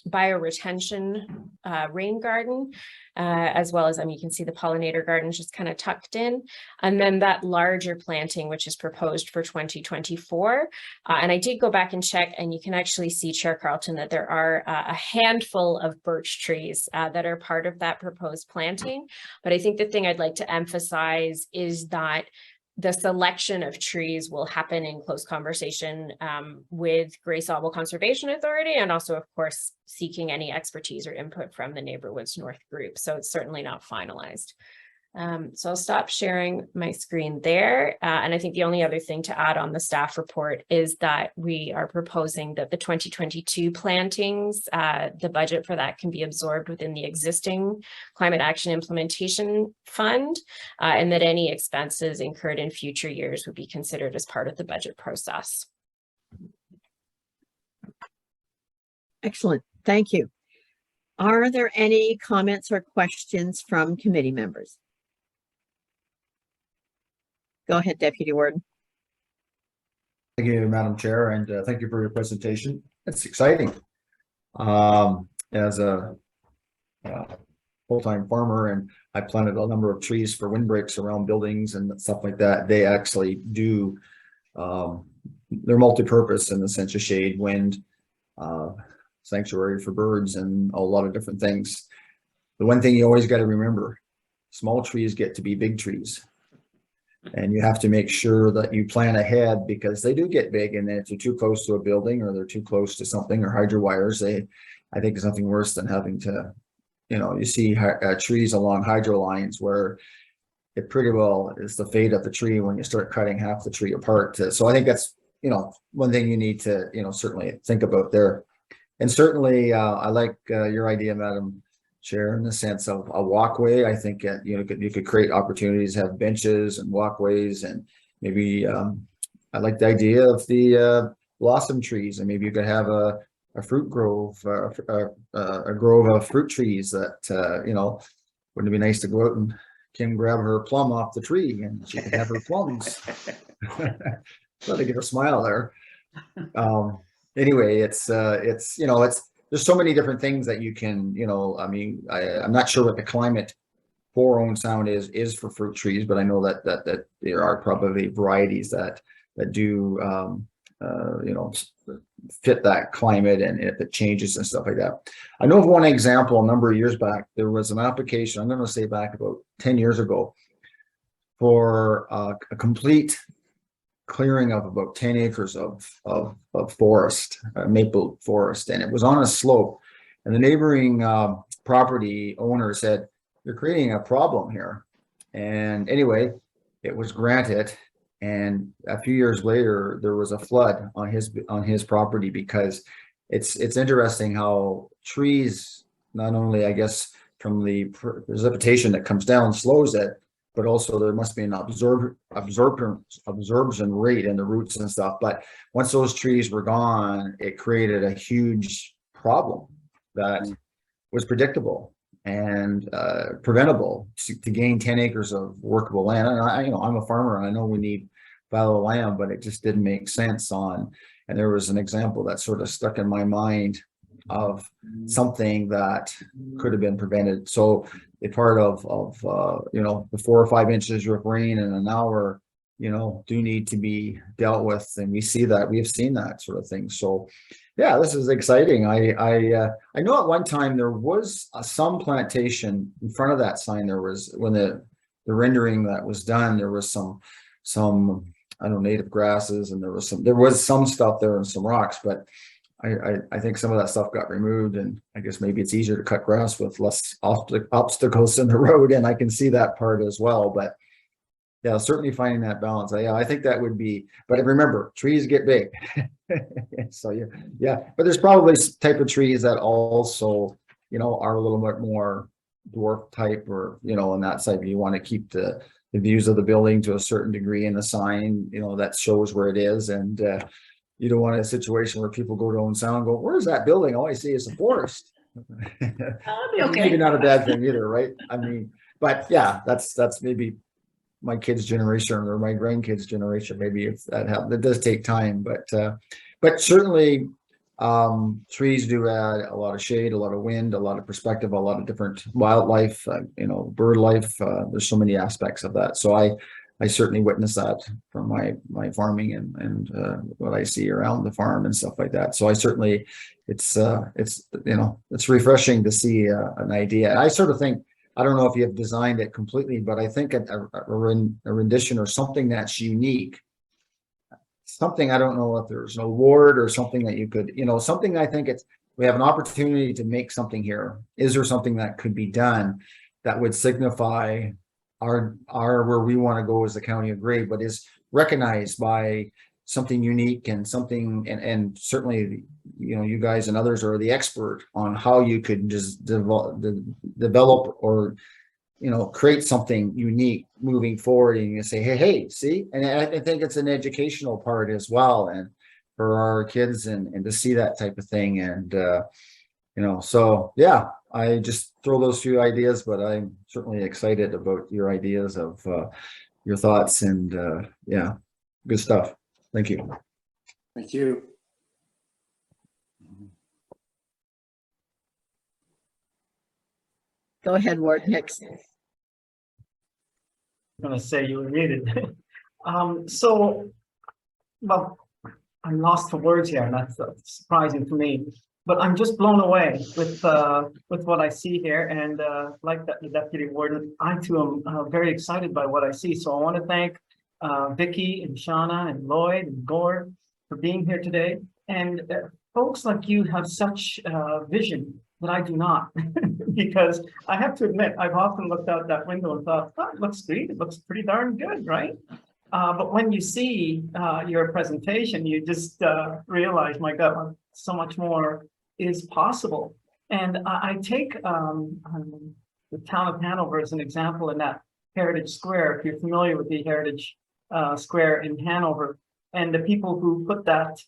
[SPEAKER 6] bioretention rain garden, as well as, you can see the pollinator garden just kind of tucked in, and then that larger planting, which is proposed for 2024. And I did go back and check, and you can actually see, Chair Carlton, that there are a handful of birch trees that are part of that proposed planting. But I think the thing I'd like to emphasize is that the selection of trees will happen in close conversation with Grey Sauble Conservation Authority, and also, of course, seeking any expertise or input from the Neighborhoods North group. So it's certainly not finalized. So I'll stop sharing my screen there. And I think the only other thing to add on the staff report is that we are proposing that the 2022 plantings, the budget for that can be absorbed within the existing Climate Action Implementation Fund, and that any expenses incurred in future years would be considered as part of the budget process.
[SPEAKER 2] Excellent, thank you. Are there any comments or questions from committee members? Go ahead, Deputy Warden.
[SPEAKER 4] Thank you, Madam Chair, and thank you for your presentation. It's exciting. As a full-time farmer, and I planted a number of trees for windbreaks around buildings and stuff like that. They actually do, they're multi-purpose in the sense of shade, wind, sanctuary for birds, and a lot of different things. The one thing you always got to remember, small trees get to be big trees. And you have to make sure that you plan ahead, because they do get big, and if you're too close to a building or they're too close to something, or hydro wires, I think it's nothing worse than having to, you see trees along hydro lines where it pretty well is the fate of the tree when you start cutting half the tree apart. So I think that's, one thing you need to, certainly think about there. And certainly I like your idea, Madam Chair, in the sense of a walkway. I think you could create opportunities, have benches and walkways, and maybe I like the idea of the blossom trees, and maybe you could have a fruit grove, a grove of fruit trees that wouldn't it be nice to go out and Kim grab her plum off the tree and she could have her plums. Let her get a smile there. Anyway, it's there's so many different things that you can, I'm not sure what the climate for Owen Sound is for fruit trees, but I know that there are probably varieties that do, fit that climate, and if it changes and stuff like that. I know of one example a number of years back. There was an application, I'm going to say back about 10 years ago, for a complete clearing of about 10 acres of forest, maple forest, and it was on a slope. And the neighboring property owner said, "You're creating a problem here." And anyway, it was granted. And a few years later, there was a flood on his property, because it's interesting how trees, not only, I guess, from the precipitation that comes down slows it, but also there must be an absorption rate in the roots and stuff. But once those trees were gone, it created a huge problem that was predictable and preventable to gain 10 acres of workable land. And I'm a farmer, and I know we need fallow land, but it just didn't make sense and there was an example that sort of stuck in my mind of something that could have been prevented. So a part of the 4 or 5 inches of rain in an hour, do need to be dealt with, and we see that, we have seen that sort of thing. So yeah, this is exciting. I know at one time there was some plantation in front of that sign. There was, when the rendering that was done, there was some I don't know, native grasses, and there was some stuff there and some rocks, but I think some of that stuff got removed, and I guess maybe it's easier to cut grass with less obstacles in the road, and I can see that part as well. But yeah, certainly finding that balance. I think that would be, but remember, trees get big. So yeah, but there's probably type of trees that also, are a little bit more dwarf type, or, on that side, you want to keep the views of the building to a certain degree in the sign, that shows where it is. And you don't want a situation where people go to Owen Sound and go, "Where's that building? All I see is a forest."
[SPEAKER 9] That'll be okay.
[SPEAKER 4] Maybe not a bad thing either, right? I mean, but yeah, that's maybe my kids' generation or my grandkids' generation. Maybe if that happens, it does take time, but certainly trees do add a lot of shade, a lot of wind, a lot of perspective, a lot of different wildlife, bird life. There's so many aspects of that. So I certainly witness that from my farming and what I see around the farm and stuff like that. So I certainly, it's refreshing to see an idea. And I sort of think, I don't know if you have designed it completely, but I think a rendition or something that's unique. Something, I don't know if there's an award or something that you could, something. I think we have an opportunity to make something here. Is there something that could be done that would signify our where we want to go as the county of Grey, but is recognized by something unique and something, and certainly, you guys and others are the expert on how you could just develop or, create something unique moving forward, and you say, hey, see, and I think it's an educational part as well, and for our kids and to see that type of thing. And, so yeah, I just throw those few ideas, but I'm certainly excited about your ideas of, your thoughts, and yeah, good stuff. Thank you.
[SPEAKER 10] Thank you.
[SPEAKER 2] Go ahead, Ward Hicks.
[SPEAKER 11] I'm gonna say you were muted. So, well, I'm lost for words here, and that's surprising for me. But I'm just blown away with what I see here, and like the deputy warden, I too am very excited by what I see. So I want to thank Vicky and Shauna and Lloyd and Gord for being here today. And folks like you have such vision that I do not, because I have to admit, I've often looked out that window and thought, oh, it looks great, it looks pretty darn good, right? But when you see your presentation, you just realize, my God, so much more is possible. And I take the town of Hanover as an example in that Heritage Square, if you're familiar with the Heritage Square in Hanover, and the people who put that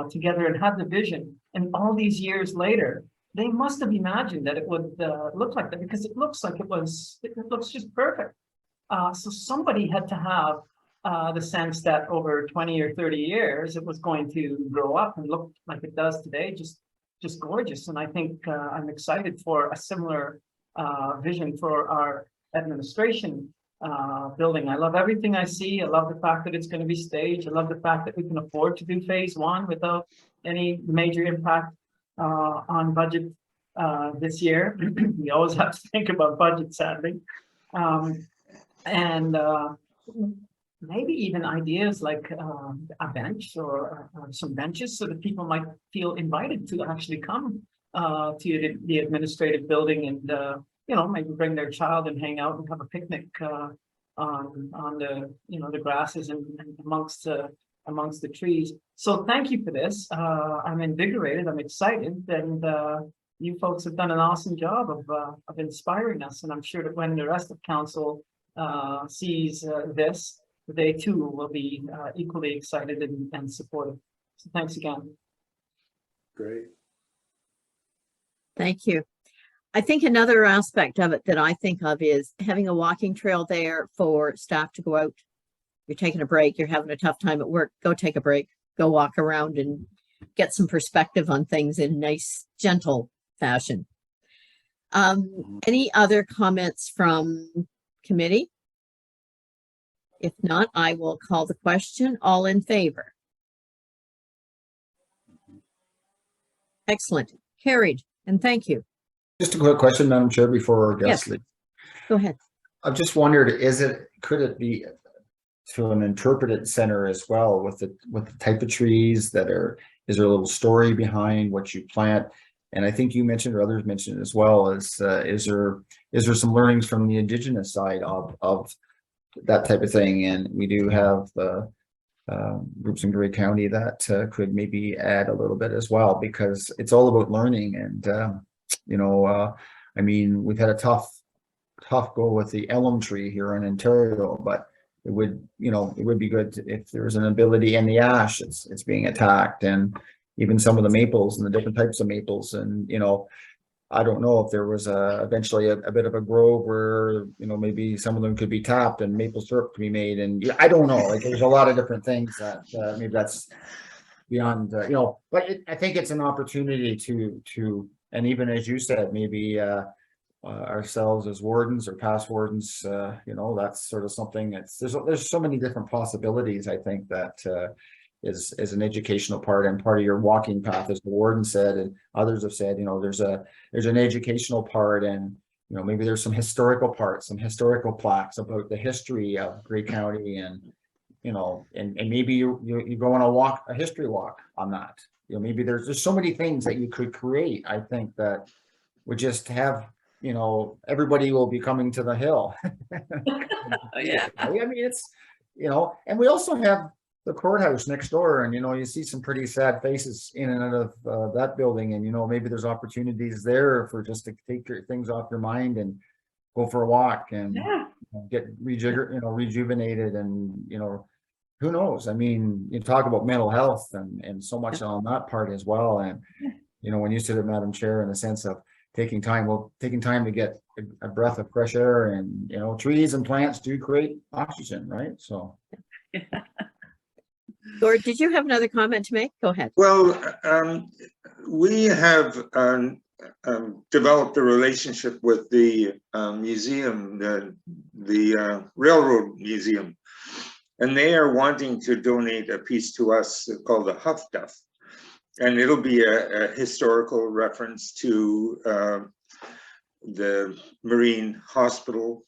[SPEAKER 11] together and had the vision. And all these years later, they must have imagined that it would look like that, because it looks like it looks just perfect. So somebody had to have the sense that over 20 or 30 years, it was going to grow up and look like it does today, just gorgeous. And I think I'm excited for a similar vision for our administration building. I love everything I see. I love the fact that it's going to be staged. I love the fact that we can afford to do phase one without any major impact on budget this year. We always have to think about budget, sadly. And maybe even ideas like a bench or some benches, so that people might feel invited to actually come to the administrative building, and you know, maybe bring their child and hang out and have a picnic on the, you know, the grasses and amongst the trees. So thank you for this. I'm invigorated, I'm excited, and you folks have done an awesome job of inspiring us. And I'm sure that when the rest of council sees this, they too will be equally excited and supportive. So thanks again.
[SPEAKER 10] Great.
[SPEAKER 2] Thank you. I think another aspect of it that I think of is having a walking trail there for staff to go out. You're taking a break, you're having a tough time at work, go take a break, go walk around and get some perspective on things in nice, gentle fashion. Any other comments from committee? If not, I will call the question. All in favor? Excellent. Carried. And thank you.
[SPEAKER 4] Just a quick question, Madam Chair, before our guest leaves.
[SPEAKER 2] Go ahead.
[SPEAKER 4] I've just wondered, could it be to an interpretive center as well, with the type of trees that are, is there a little story behind what you plant? And I think you mentioned, or others mentioned as well, is there some learnings from the Indigenous side of that type of thing? And we do have groups in Grey County that could maybe add a little bit as well, because it's all about learning. And you know, I mean, we've had a tough go with the elm tree here in Ontario, but it would, you know, it would be good if there's an ability in the ash, it's being attacked, and even some of the maples and the different types of maples. And, you know, I don't know if there was eventually a bit of a grove where, you know, maybe some of them could be tapped and maple syrup could be made. And I don't know, like there's a lot of different things that maybe that's beyond, you know, but I think it's an opportunity to, and even as you said, maybe ourselves as wardens or past wardens, you know, that's sort of something that's, there's so many different possibilities. I think that is an educational part and part of your walking path, as the warden said, and others have said, you know, there's an educational part, and, you know, maybe there's some historical parts, some historical plaques about the history of Grey County, and, you know, and maybe you go on a history walk on that. You know, maybe there's so many things that you could create. I think that would just have, you know, everybody will be coming to the hill.
[SPEAKER 9] Yeah.
[SPEAKER 4] I mean, it's, you know, and we also have the courthouse next door, and, you know, you see some pretty sad faces in and out of that building, and, you know, maybe there's opportunities there for just to take things off your mind and go for a walk and get rejuvenated, and, you know, who knows? I mean, you talk about mental health and so much on that part as well. And, you know, when you said it, Madam Chair, in the sense of, taking time to get a breath of fresh air, and trees and plants do create oxygen, right? So
[SPEAKER 2] Gord, did you have another comment to make? Go ahead.
[SPEAKER 8] Well, we have developed a relationship with the museum, the Railroad Museum, and they are wanting to donate a piece to us called the Huff Duff. And it'll be a historical reference to the Marine Hospital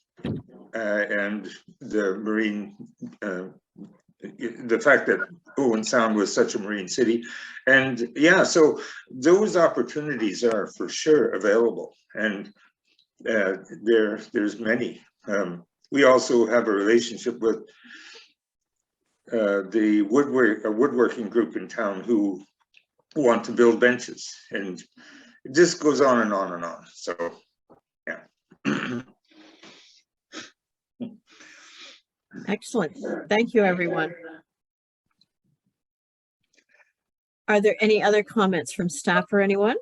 [SPEAKER 8] and the Marine, the fact that Owen Sound was such a Marine city. And yeah, so those opportunities are for sure available. And there's many. We also have a relationship with the woodworking group in town who want to build benches, and it just goes on and on and on. So yeah.
[SPEAKER 2] Excellent. Thank you, everyone. Are there any other comments from staff or anyone?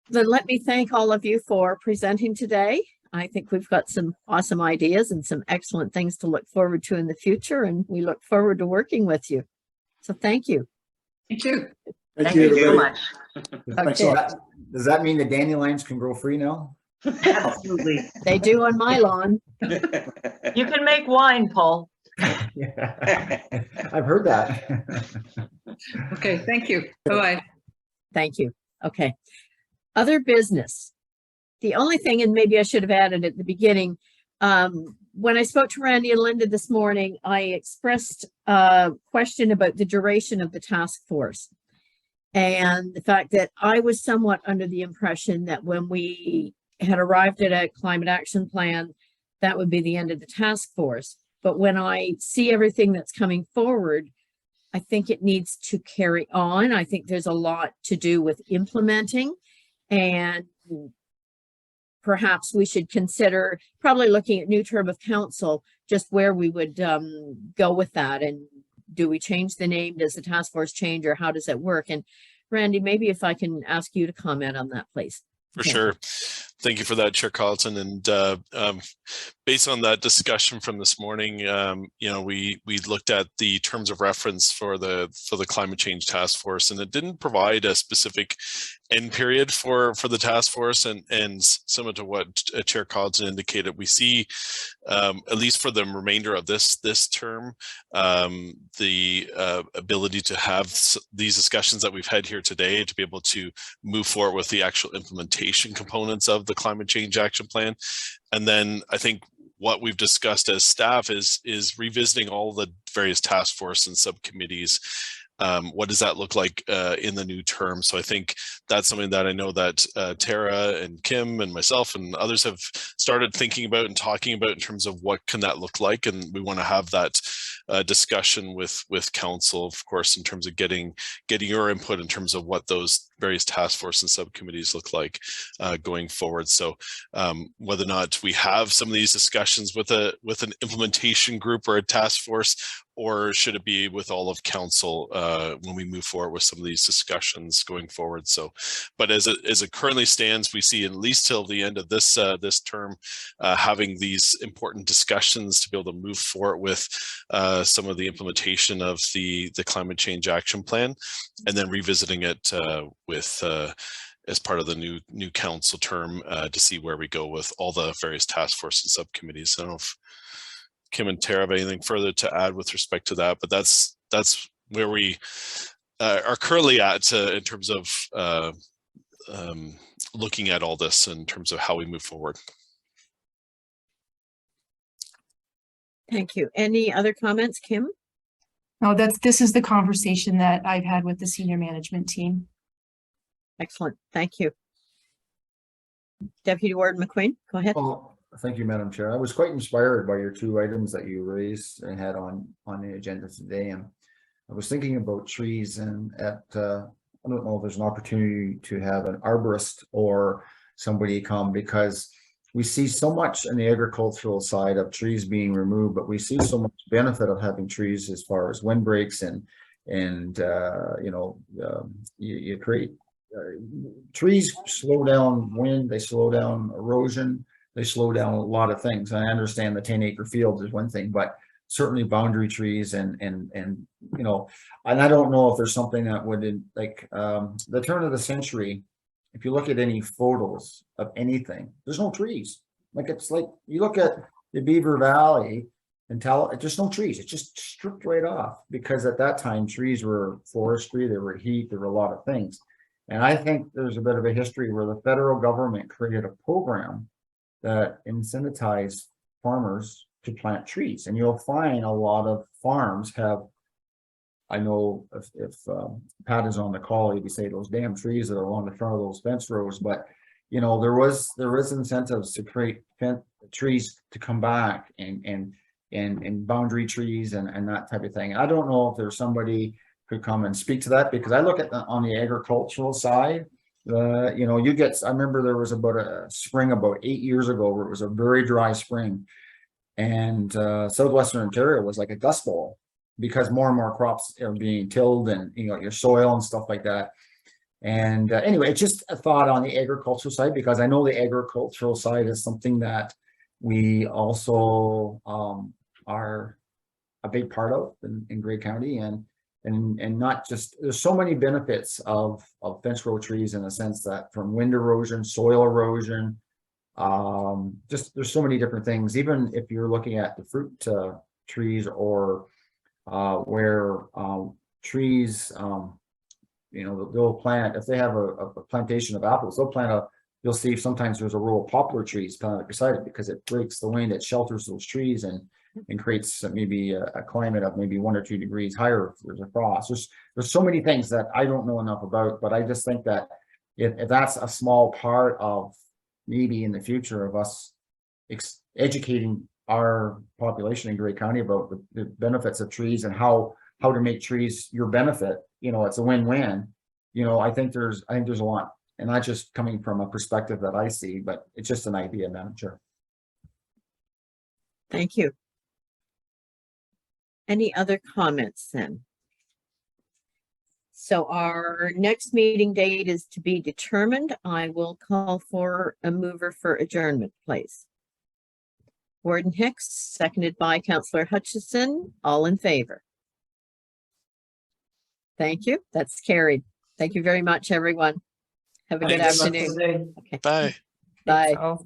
[SPEAKER 2] Then let me thank all of you for presenting today. I think we've got some awesome ideas and some excellent things to look forward to in the future, and we look forward to working with you. So thank you.
[SPEAKER 9] Thank you.
[SPEAKER 8] Thank you so much.
[SPEAKER 2] Okay.
[SPEAKER 4] Does that mean the dandelions can grow free now?
[SPEAKER 9] Absolutely.
[SPEAKER 2] They do on my lawn.
[SPEAKER 7] You can make wine, Paul.
[SPEAKER 4] Yeah. I've heard that.
[SPEAKER 9] Okay, thank you. Bye-bye.
[SPEAKER 2] Thank you. Okay. Other business. The only thing, and maybe I should have added at the beginning, when I spoke to Randy and Linda this morning, I expressed a question about the duration of the task force and the fact that I was somewhat under the impression that when we had arrived at a climate action plan, that would be the end of the task force. But when I see everything that's coming forward, I think it needs to carry on. I think there's a lot to do with implementing, and perhaps we should consider probably looking at new term of council, just where we would go with that. And do we change the name? Does the task force change, or how does it work? And Randy, maybe if I can ask you to comment on that, please.
[SPEAKER 5] For sure. Thank you for that, Chair Carlton. And based on that discussion from this morning, we looked at the terms of reference for the climate change task force, and it didn't provide a specific end period for the task force. And similar to what Chair Carlton indicated, we see at least for the remainder of this term, the ability to have these discussions that we've had here today to be able to move forward with the actual implementation components of the climate change action plan. And then I think what we've discussed as staff is revisiting all the various task force and subcommittees. What does that look like in the new term? So I think that's something that I know that Tara and Kim and myself and others have started thinking about and talking about in terms of what can that look like. And we want to have that discussion with council, of course, in terms of getting your input in terms of what those various task force and subcommittees look like going forward. So whether or not we have some of these discussions with an implementation group or a task force, or should it be with all of council when we move forward with some of these discussions going forward? So, but as it currently stands, we see at least till the end of this term, having these important discussions to be able to move forward with some of the implementation of the climate change action plan, and then revisiting it with as part of the new council term to see where we go with all the various task force and subcommittees. I don't know if Kim and Tara have anything further to add with respect to that, but that's where we are currently at in terms of looking at all this in terms of how we move forward.
[SPEAKER 2] Thank you. Any other comments, Kim?
[SPEAKER 3] No, this is the conversation that I've had with the senior management team.
[SPEAKER 2] Excellent. Thank you. Deputy Warden McQueen, go ahead.
[SPEAKER 4] Well, thank you, Madam Chair. I was quite inspired by your two items that you raised and had on the agenda today. And I was thinking about trees, and I don't know if there's an opportunity to have an arborist or somebody come, because we see so much in the agricultural side of trees being removed, but we see so much benefit of having trees as far as windbreaks and you create trees slow down wind, they slow down erosion, they slow down a lot of things. I understand the 10-acre fields is one thing, but certainly boundary trees and you know, and I don't know if there's something that would, like, the turn of the century, if you look at any photos of anything, there's no trees. Like, it's like you look at the Beaver Valley and just no trees. It's just stripped right off, because at that time trees were forestry, there were heat, there were a lot of things. And I think there's a bit of a history where the federal government created a program that incentivized farmers to plant trees. And you'll find a lot of farms have, I know if Pat is on the call, he'd be saying those damn trees that are along the front of those fence rows, but you know, there was incentives to create trees to come back and boundary trees and that type of thing. I don't know if there's somebody could come and speak to that, because I look at on the agricultural side, you know, I remember there was about a spring about 8 years ago where it was a very dry spring, and southwestern Ontario was like a dust bowl because more and more crops are being tilled, and you know, your soil and stuff like that. And anyway, it's just a thought on the agricultural side, because I know the agricultural side is something that we also are a big part of in Grey County, and not just, there's so many benefits of fence row trees, in the sense that from wind erosion, soil erosion, just there's so many different things. Even if you're looking at the fruit trees, or where trees, you know, they'll plant, if they have a plantation of apples, they'll plant you'll see sometimes there's a row of poplar trees planted beside it, because it breaks the wind, it shelters those trees, and creates maybe a climate of maybe 1 or 2 degrees higher if there's a frost. There's so many things that I don't know enough about, but I just think that if that's a small part of maybe in the future of us educating our population in Grey County about the benefits of trees and how to make trees your benefit, you know, it's a win-win. You know, I think there's a lot, and not just coming from a perspective that I see, but it's just an idea, Madam Chair.
[SPEAKER 2] Thank you. Any other comments then? So our next meeting date is to be determined. I will call for a mover for adjournment, please. Warden Hicks, seconded by Councillor Hutchison. All in favor? Thank you. That's carried. Thank you very much, everyone. Have a good
[SPEAKER 5] Thanks.
[SPEAKER 2] afternoon.
[SPEAKER 11] Today.
[SPEAKER 2] Okay.
[SPEAKER 5] Bye.
[SPEAKER 2] Bye.
[SPEAKER 6] So-